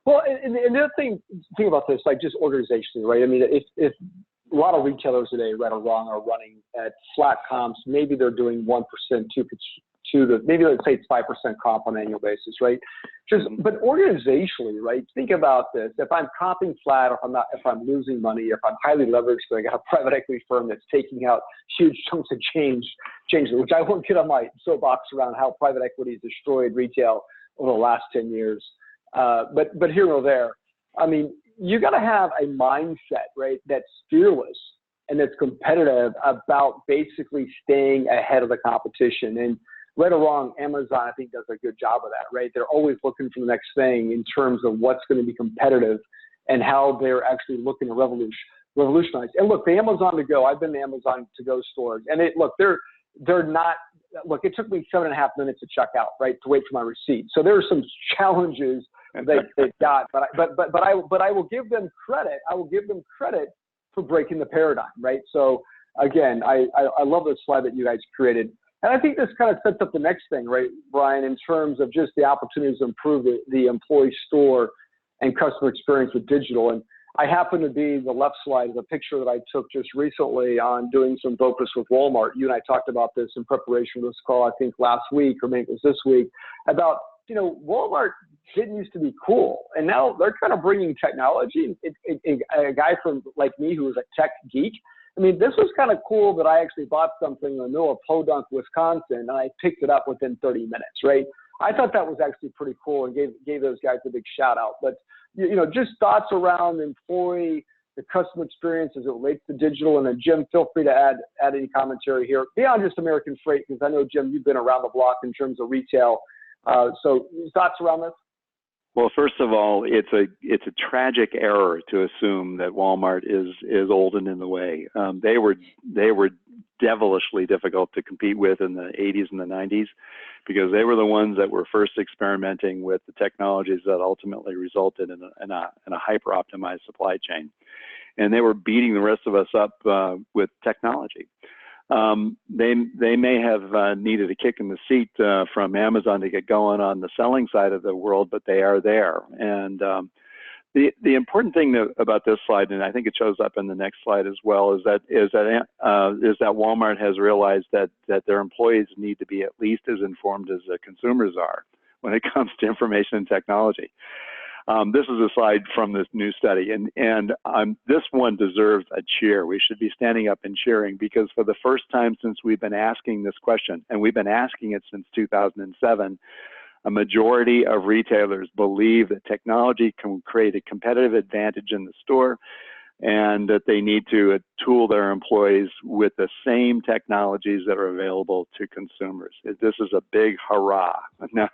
Well, and the other thing about this, like just organizationally, right? I mean, if a lot of retailers today, right or wrong, are running at flat comps, maybe they're doing 1%, 2%, maybe let's say it's 5% comp on an annual basis, right? But organizationally, right? Think about this: if I'm comping flat, if I'm losing money, if I'm highly leveraged, so I got a private equity firm that's taking out huge chunks of change, which I won't get on my soapbox around how private equity has destroyed retail over the last 10 years. But here or there, I mean, you got to have a mindset, right, that's fearless and that's competitive about basically staying ahead of the competition. And right or wrong, Amazon, I think, does a good job of that, right? They're always looking for the next thing in terms of what's going to be competitive and how they're actually looking to revolutionize. And look, the Amazon to go, I've been to Amazon to go stores, and they're not. Look, it took me 7.5 minutes to check out, right, to wait for my receipt. So there are some challenges they've got, but I will give them credit. I will give them credit for breaking the paradigm, right? So again, I love this slide that you guys created, and I think this kind of sets up the next thing, right, Brian, in terms of just the opportunities to improve the employee store and customer experience with digital. And I happen to be, the left slide is a picture that I took just recently on doing some focus with Walmart. You and I talked about this in preparation for this call, I think last week, or maybe it was this week, about Walmart didn't used to be cool, and now they're kind of bringing technology. A guy from like me who was a tech geek, I mean, this was kind of cool that I actually bought something in the middle of Podunk, Wisconsin, and I picked it up within 30 minutes, right? I thought that was actually pretty cool and gave those guys a big shout out. But, just thoughts around the customer experience as it relates to digital. And then, Jim, feel free to add any commentary here beyond just American Freight, because I know, Jim, you've been around the block in terms of retail. So thoughts around this? Well, first of all, it's a tragic error to assume that Walmart is old and in the way. They were devilishly difficult to compete with in the 80s and the 90s, because they were the ones that were first experimenting with the technologies that ultimately resulted in a hyper optimized supply chain, and they were beating the rest of us up with technology. They may have needed a kick in the seat from Amazon to get going on the selling side of the world, but they are there. And the important thing about this slide, and I think it shows up in the next slide as well, is that Walmart has realized that their employees need to be at least as informed as the consumers are when it comes to information and technology. This is a slide from this new study, and this one deserves a cheer. We should be standing up and cheering, because for the first time since we've been asking this question, and we've been asking it since 2007, a majority of retailers believe that technology can create a competitive advantage in the store, and that they need to tool their employees with the same technologies that are available to consumers. This is a big hurrah. Now,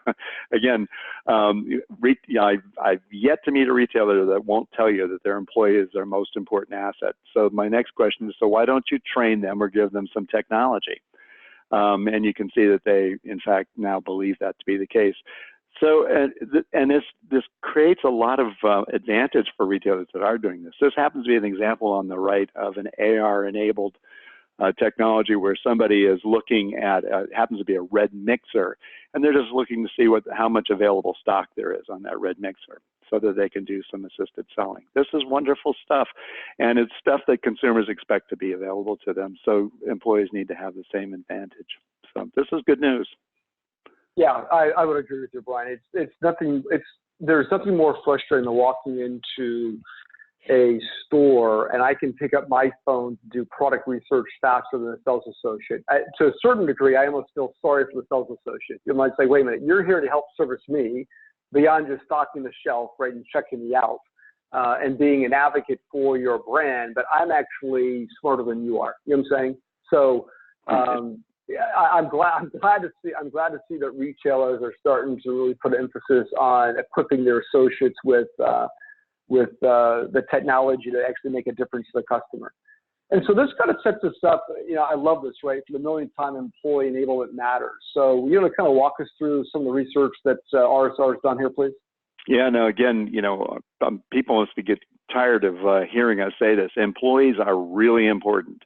again, I've yet to meet a retailer that won't tell you that their employee is their most important asset. So my next question is, so why don't you train them or give them some technology? And you can see that they, in fact, now believe that to be the case. So, and this creates a lot of advantage for retailers that are doing this. This happens to be an example on the right of an AR-enabled technology where somebody is looking at, happens to be a red mixer, and they're just looking to see how much available stock there is on that red mixer, so that they can do some assisted selling. This is wonderful stuff, and it's stuff that consumers expect to be available to them, so employees need to have the same advantage. So this is good news. Yeah, I would agree with you, Brian. There's nothing more frustrating than walking into a store and I can pick up my phone to do product research faster than a sales associate. To a certain degree, I almost feel sorry for the sales associate. You might say, wait a minute, you're here to help service me beyond just stocking the shelf, right, and checking me out and being an advocate for your brand, but I'm actually smarter than you are. You know what I'm saying? So I'm glad to see that retailers are starting to really put emphasis on equipping their associates with the technology to actually make a difference to the customer. And so this kind of sets us up. I love this, right? For the millionth time, employee enablement matters. So you want to kind of walk us through some of the research that RSR has done here, please? Yeah, no, again, people must get tired of hearing us say this. Employees are really important.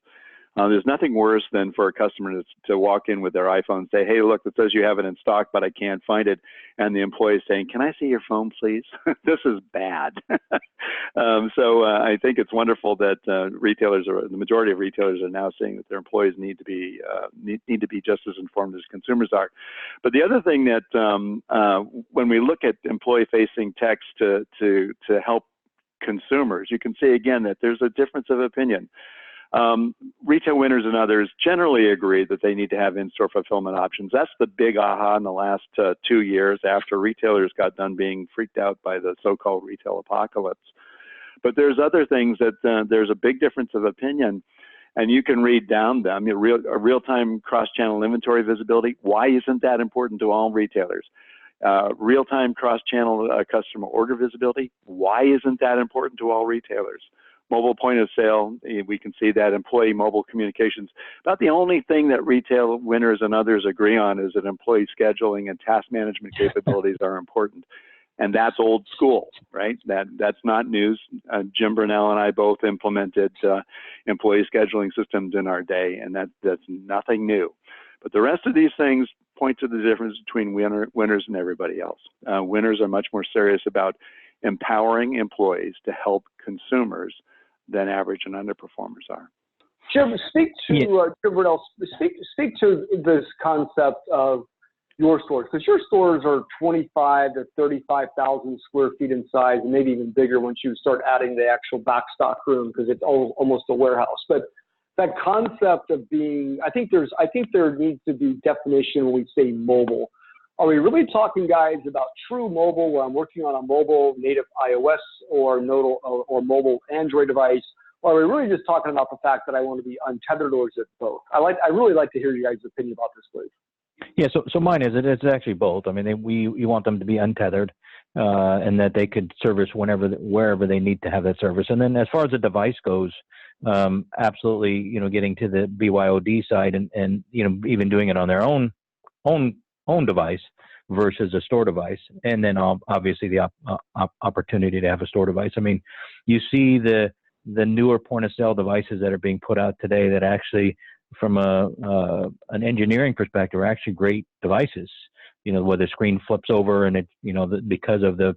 There's nothing worse than for a customer to walk in with their iPhone and say, hey, look, it says you have it in stock, but I can't find it. And the employee is saying, can I see your phone, please? This is bad. So I think it's wonderful that the majority of retailers are now saying that their employees need to be just as informed as consumers are. But the other thing that when we look at employee-facing text to help consumers, you can see again that there's a difference of opinion. Retail winners and others generally agree that they need to have in-store fulfillment options. That's the big aha in the last 2 years after retailers got done being freaked out by the so-called retail apocalypse. But there's other things that there's a big difference of opinion, and you can read down them. Real-time cross-channel inventory visibility, why isn't that important to all retailers? Real-time cross-channel customer order visibility, why isn't that important to all retailers? Mobile point of sale, we can see that. Employee mobile communications. About the only thing that retail winners and others agree on is that employee scheduling and task management capabilities are important. And that's old school, right? That's not news. Jim Brownell and I both implemented employee scheduling systems in our day, and that's nothing new. But the rest of these things point to the difference between winners and everybody else. Winners are much more serious about empowering employees to help consumers than average and underperformers are. Jim, speak to Jim Brownell. Speak to this concept of your stores? Because your stores are 25 to 35,000 square feet in size, and maybe even bigger once you start adding the actual backstock room, because it's almost a warehouse. But that concept of being, I think there needs to be definition when we say mobile. Are we really talking, guys, about true mobile, where I'm working on a mobile native iOS or mobile Android device? Or are we really just talking about the fact that I want to be untethered, or is it both? I really like to hear you guys' opinion about this, please. Yeah, so mine is it's actually both. I mean, we want them to be untethered, and that they could service wherever they need to have that service. And then as far as the device goes, absolutely, you know, getting to the BYOD side and you know, even doing it on their own device versus a store device, and then obviously the opportunity to have a store device. I mean, you see the newer point of sale devices that are being put out today that actually, from an engineering perspective, are actually great devices. You know, where the screen flips over and it, you know, because of the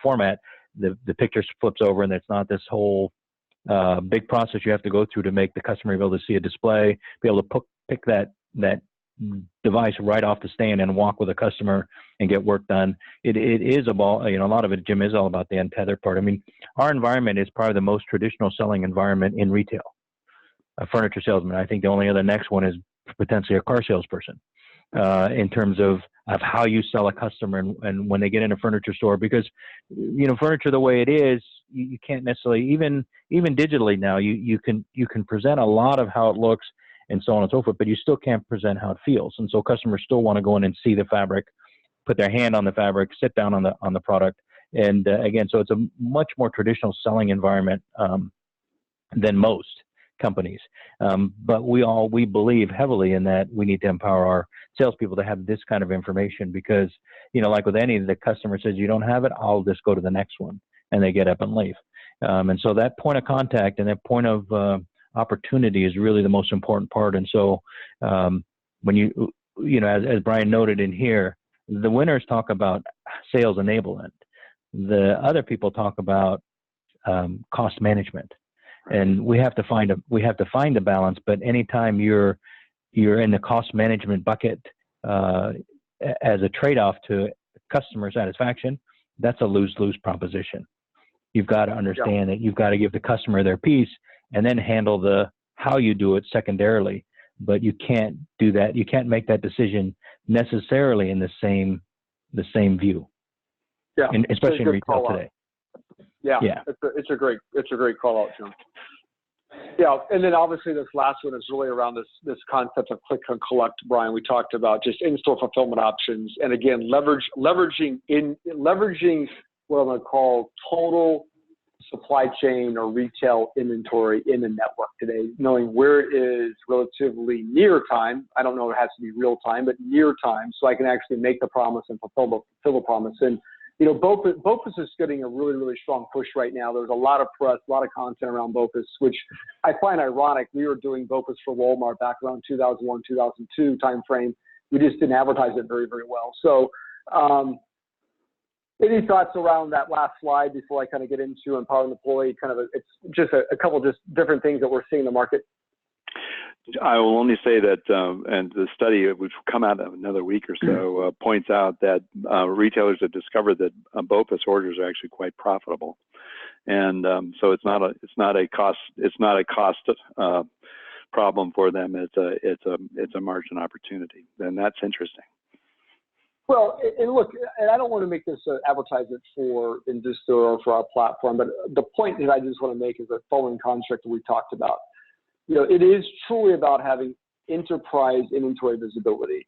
format, the picture flips over, and it's not this whole big process you have to go through to make the customer be able to see a display, be able to pick that device right off the stand and walk with a customer and get work done. It is about, you know, a lot of it, Jim, is all about the untethered part. I mean, our environment is probably the most traditional selling environment in retail. A furniture salesman. I think the only other next one is potentially a car salesperson, in terms of how you sell a customer and when they get in a furniture store, because, you know, furniture the way it is, you can't necessarily, even digitally now, you can present a lot of how it looks and so on and so forth, but you still can't present how it feels. And so customers still want to go in and see the fabric, put their hand on the fabric, sit down on the product. And again, so it's a much more traditional selling environment than most companies. But we believe heavily in that we need to empower our salespeople to have this kind of information, because, you know, like with any, the customer says, you don't have it, I'll just go to the next one, and they get up and leave. And so that point of contact and that point of opportunity is really the most important part. And so when you know, as Brian noted in here, the winners talk about sales enablement. The other people talk about cost management. And we have to find a balance. But anytime you're in the cost management bucket as a trade-off to customer satisfaction, that's a lose-lose proposition. You've got to understand that you've got to give the customer their piece, and then handle how you do it secondarily. But you can't do that. You can't make that decision necessarily in the same view. Yeah, especially in retail today. Yeah. It's a great call out, John. Yeah, and then obviously this last one is really around this concept of click and collect, Brian. We talked about just in-store fulfillment options, and again, leveraging what I'm going to call total supply chain or retail inventory in the network today, knowing where it is relatively near time. I don't know if it has to be real time, but near time, so I can actually make the promise and fulfill the promise. And you know, BOPUS is getting a really, really strong push right now. There's a lot of press, a lot of content around BOPUS, which I find ironic. We were doing BOPUS for Walmart back around 2001, 2002 timeframe. We just didn't advertise it very, very well. So any thoughts around that last slide before I kind of get into empowering the employee? It's just a couple of just different things that we're seeing in the market. I will only say that, and the study, which will come out in another week or so, points out that retailers have discovered that BOPUS orders are actually quite profitable, and so it's not a cost problem for them. It's a margin opportunity, and that's interesting. Well, and look, and I don't want to make this an advertisement for enVista or for our platform, but the point that I just want to make is the following construct that we talked about. You know, it is truly about having enterprise inventory visibility.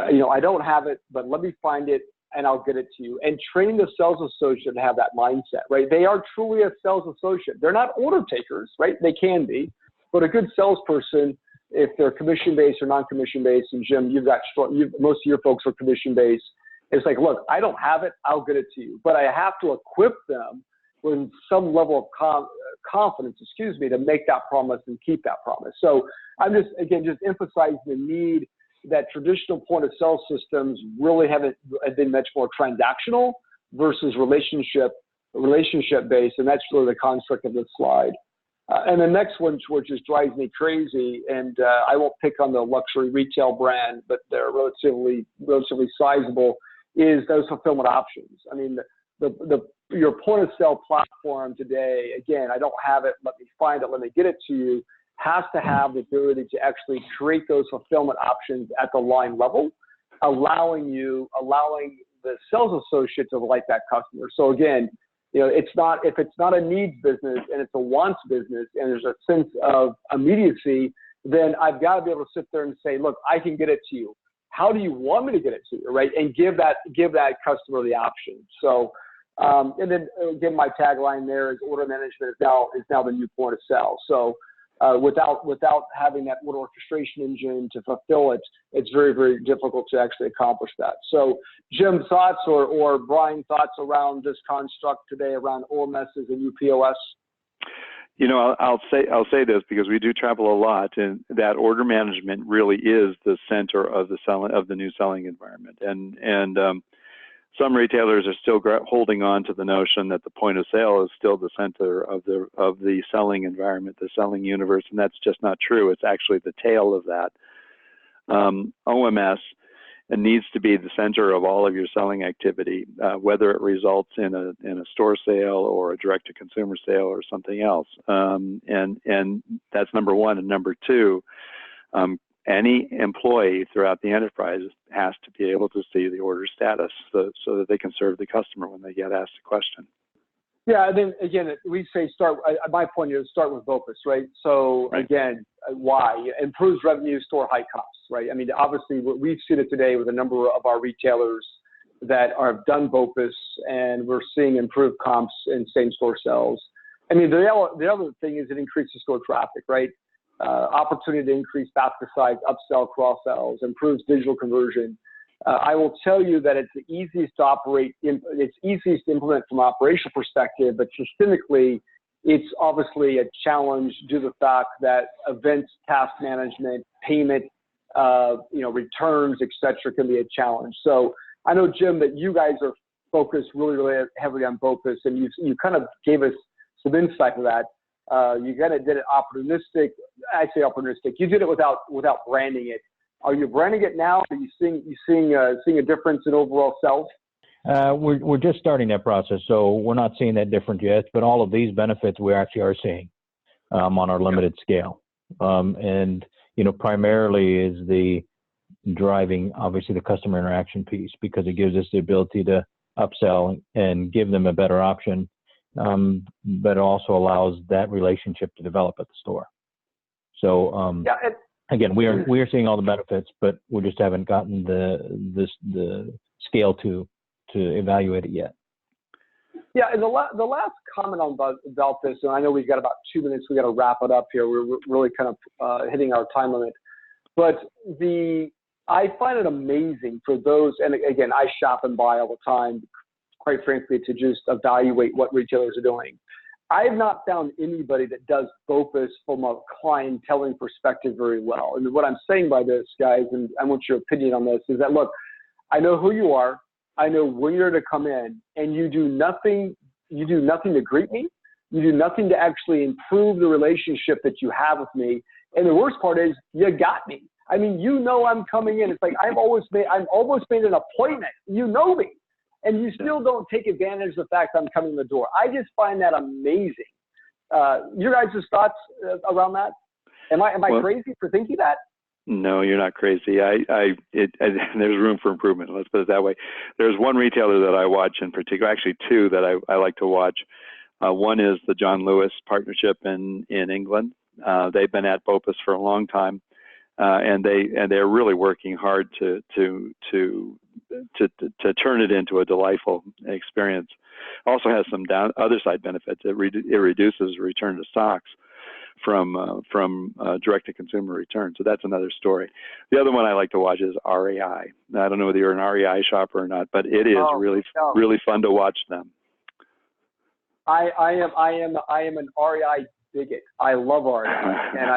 You know, I don't have it, but let me find it and I'll get it to you. And training the sales associate to have that mindset, right? They are truly a sales associate. They're not order takers, right? They can be, but a good salesperson, if they're commission-based or non-commission-based, and Jim, most of your folks are commission-based, it's like, look, I don't have it, I'll get it to you. But I have to equip them with some level of confidence, to make that promise and keep that promise. So I'm just emphasizing the need that traditional point of sale systems really have been much more transactional versus relationship based, and that's really the construct of this slide. And the next one, which just drives me crazy, and I won't pick on the luxury retail brand, but they're relatively sizable, is those fulfillment options. I mean, your point of sale platform today, again, I don't have it, let me find it, let me get it to you, has to have the ability to actually create those fulfillment options at the line level, allowing the sales associate to like that customer. So again, if it's not a needs business and it's a wants business and there's a sense of immediacy, then I've got to be able to sit there and say, look, I can get it to you. How do you want me to get it to you, right? And give that customer the option. So, and then again, my tagline there is order management is now the new point of sale. So, without having that order orchestration engine to fulfill it, it's very, very difficult to actually accomplish that. So, Jim, thoughts or Brian, thoughts around this construct today around OMSs and UPOS? I'll say this because we do travel a lot, and that order management really is the center of the new selling environment. And some retailers are still holding on to the notion that the point of sale is still the center of the selling environment, the selling universe, and that's just not true. It's actually the tail of that. OMS needs to be the center of all of your selling activity, whether it results in a store sale or a direct-to-consumer sale or something else. And that's number one. And number two, any employee throughout the enterprise has to be able to see the order status so that they can serve the customer when they get asked a question. Yeah, and then again, we say my point is start with focus, right? So right. Again, why? Improves revenue, store high costs, right? I mean, obviously we've seen it today with a number of our retailers that have done BOPUS, and we're seeing improved comps in same-store sales. I mean, the other thing is it increases store traffic, right? Opportunity to increase basket size, upsell, cross-sells, improves digital conversion. I will tell you that it's the easiest to operate, it's easiest to implement from an operational perspective, but systemically, it's obviously a challenge due to the fact that events, task management, payment, returns, et cetera, can be a challenge. So I know, Jim, that you guys are focused really, really heavily on BOPUS, and you kind of gave us some insight to that. You kind of did it opportunistic. I say opportunistic. You did it without branding it. Are you branding it now? Are you seeing a difference in overall sales? We're just starting that process, so we're not seeing that difference yet. But all of these benefits we actually are seeing on our limited scale, and primarily is the driving obviously the customer interaction piece, because it gives us the ability to upsell and give them a better option, but it also allows that relationship to develop at the store. So again, we are seeing all the benefits, but we just haven't gotten the scale to evaluate it yet. Yeah, and the last comment about this, and I know we've got about 2 minutes, we got to wrap it up here. We're really kind of hitting our time limit. But I find it amazing for those, and again, I shop and buy all the time, quite frankly, to just evaluate what retailers are doing. I have not found anybody that does BOPUS from a clienteling perspective very well. And what I'm saying by this, guys, and I want your opinion on this, is that, look, I know who you are. I know when you're to come in, and you do nothing to greet me. You do nothing to actually improve the relationship that you have with me. And the worst part is you got me. I mean, I'm coming in. It's like I'm almost made an appointment. You know me. And you still don't take advantage of the fact I'm coming in the door. I just find that amazing. Your guys' thoughts around that? Am I crazy for thinking that? No, you're not crazy. There's room for improvement. Let's put it that way. There's one retailer that I watch in particular, actually two that I like to watch. One is the John Lewis partnership in England. They've been at BOPUS for a long time, and they're really working hard to turn it into a delightful experience. Also has some other side benefits. It reduces return to stocks from direct-to-consumer return. So that's another story. The other one I like to watch is REI. Now, I don't know whether you're an REI shopper or not, but it is really fun to watch them. I am an REI bigot. I love REI, and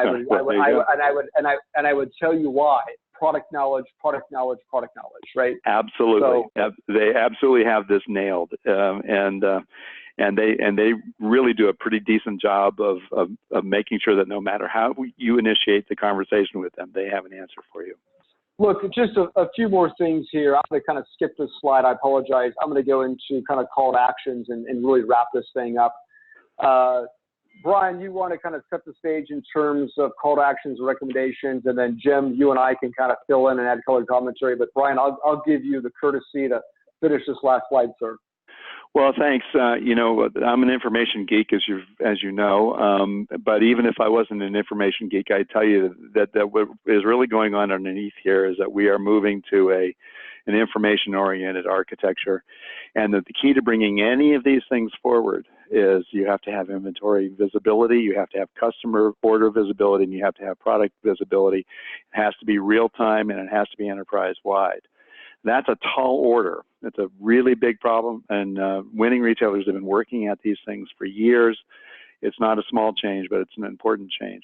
I would tell you why. Product knowledge, right? Absolutely. So, they absolutely have this nailed. And they really do a pretty decent job of making sure that no matter how you initiate the conversation with them, they have an answer for you. Look, just a few more things here. I'm going to kind of skip this slide. I apologize. I'm going to go into kind of call to actions and really wrap this thing up. Brian, you want to kind of set the stage in terms of call to actions and recommendations, and then Jim, you and I can kind of fill in and add color commentary. But Brian, I'll give you the courtesy to finish this last slide, sir. Well, thanks. You know, I'm an information geek, as you know. But even if I wasn't an information geek, I'd tell you that what is really going on underneath here is that we are moving to an information-oriented architecture, and that the key to bringing any of these things forward is you have to have inventory visibility, you have to have customer order visibility, and you have to have product visibility. It has to be real-time, and it has to be enterprise-wide. That's a tall order. It's a really big problem, and winning retailers have been working at these things for years. It's not a small change, but it's an important change.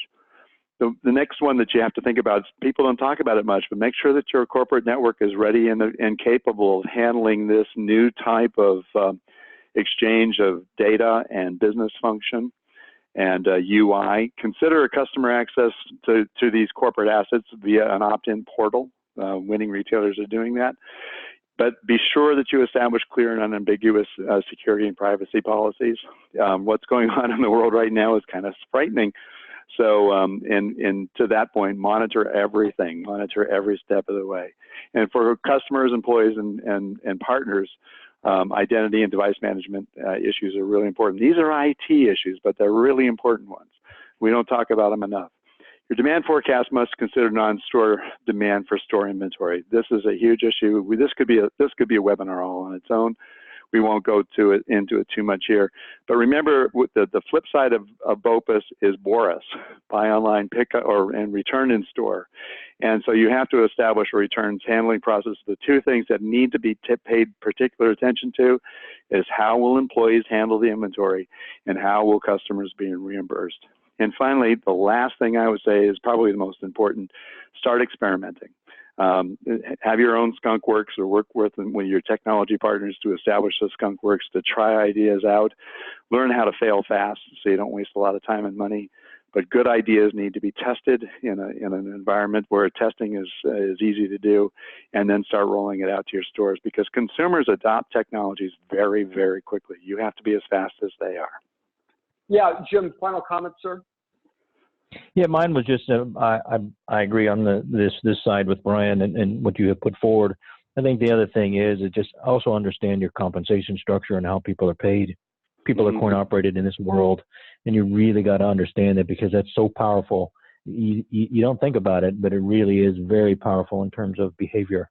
The next one that you have to think about is people don't talk about it much, but make sure that your corporate network is ready and capable of handling this new type of exchange of data and business function and UI. Consider customer access to these corporate assets via an opt-in portal. Winning retailers are doing that. But be sure that you establish clear and unambiguous security and privacy policies. What's going on in the world right now is kind of frightening. So, and to that point, monitor everything, monitor every step of the way. And for customers, employees, and partners, identity and device management issues are really important. These are IT issues, but they're really important ones. We don't talk about them enough. Your demand forecast must consider non-store demand for store inventory. This is a huge issue. This could be a webinar all on its own. We won't go into it too much here. But remember, the flip side of BOPUS is BORUS, buy online, pick and return in store. And so you have to establish a returns handling process. The two things that need to be paid particular attention to is how will employees handle the inventory and how will customers be reimbursed. And finally, the last thing I would say is probably the most important: start experimenting. Have your own skunk works or work with your technology partners to establish the skunk works, to try ideas out, learn how to fail fast so you don't waste a lot of time and money. But good ideas need to be tested in an environment where testing is easy to do, and then start rolling it out to your stores, because consumers adopt technologies very, very quickly. You have to be as fast as they are. Yeah, Jim, final comment, sir? Yeah, mine was just I agree on this side with Brian and what you have put forward. I think the other thing is just also understand your compensation structure and how people are paid. People are coin operated in this world, and you really got to understand it, because that's so powerful. You don't think about it, but it really is very powerful in terms of behavior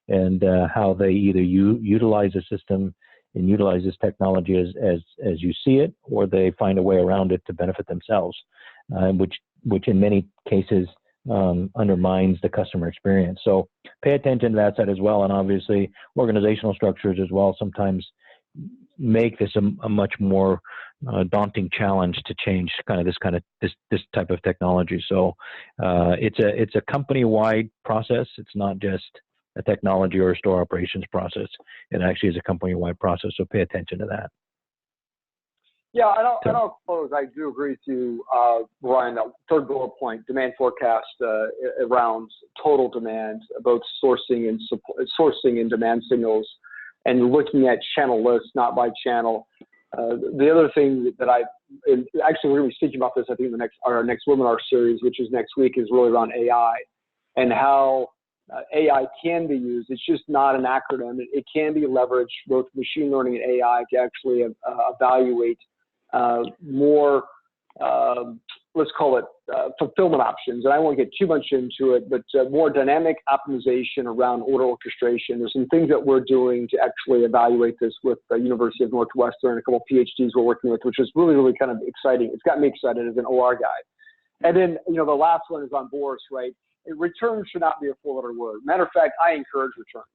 and how they either utilize the system and utilize this technology as you see it, or they find a way around it to benefit themselves, which in many cases undermines the customer experience. So pay attention to that side as well. And obviously organizational structures as well sometimes make this a much more daunting challenge to change this type of technology. So it's a company-wide process. It's not just a technology or a store operations process. It actually is a company-wide process. So pay attention to that. Yeah, and I'll close. I do agree with you, Brian. That third bullet point: demand forecast around total demand, both sourcing and demand signals, and looking at channel lists, not by channel. The other thing that actually we're going to be speaking about this, I think, in our next webinar series, which is next week, is really around AI and how AI can be used. It's just not an acronym. It can be leveraged, both machine learning and AI, to actually evaluate more, let's call it fulfillment options. And I won't get too much into it, but more dynamic optimization around order orchestration. There's some things that we're doing to actually evaluate this with the University of Northwestern and a couple of PhDs we're working with, which is really, really kind of exciting. It's got me excited as an OR guy. And then, the last one is on BORUS, right? Return should not be a four-letter word. Matter of fact, I encourage returns.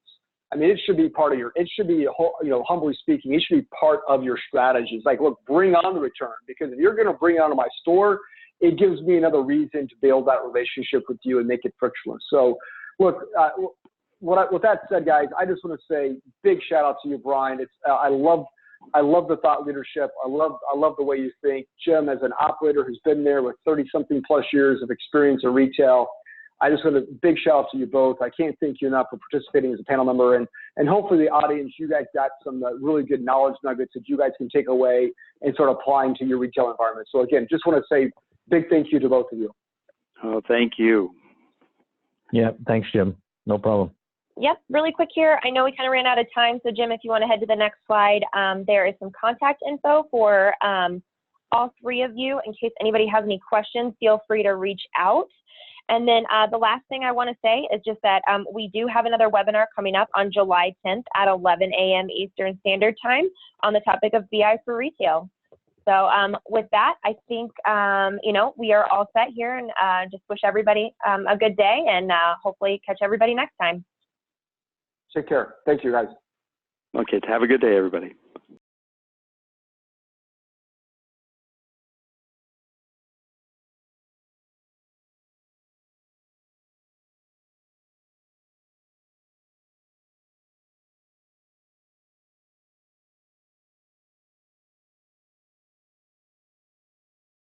I mean, it should be part of it should be, humbly speaking, it should be part of your strategy. It's like, look, bring on the return, because if you're going to bring it onto my store, it gives me another reason to build that relationship with you and make it frictionless. So, look, with that said, guys, I just want to say big shout out to you, Brian. I love I love the thought leadership. I love the way you think. Jim, as an operator who's been there with 30-something plus years of experience in retail, I just want a big shout out to you both. I can't thank you enough for participating as a panel member, and hopefully the audience, you guys got some really good knowledge nuggets that you guys can take away and start applying to your retail environment. So again, just want to say big thank you to both of you. Oh, thank you. Yeah, thanks, Jim. No problem. Yep, really quick here. I know we kind of ran out of time, so Jim, if you want to head to the next slide, there is some contact info for all three of you. In case anybody has any questions, feel free to reach out. And then the last thing I want to say is just that we do have another webinar coming up on July 10th at 11 a.m. Eastern Standard Time on the topic of BI for retail. So with that, I think, you know, we are all set here, and just wish everybody a good day, and hopefully catch everybody next time. Take care. Thank you, guys. Okay, have a good day, everybody.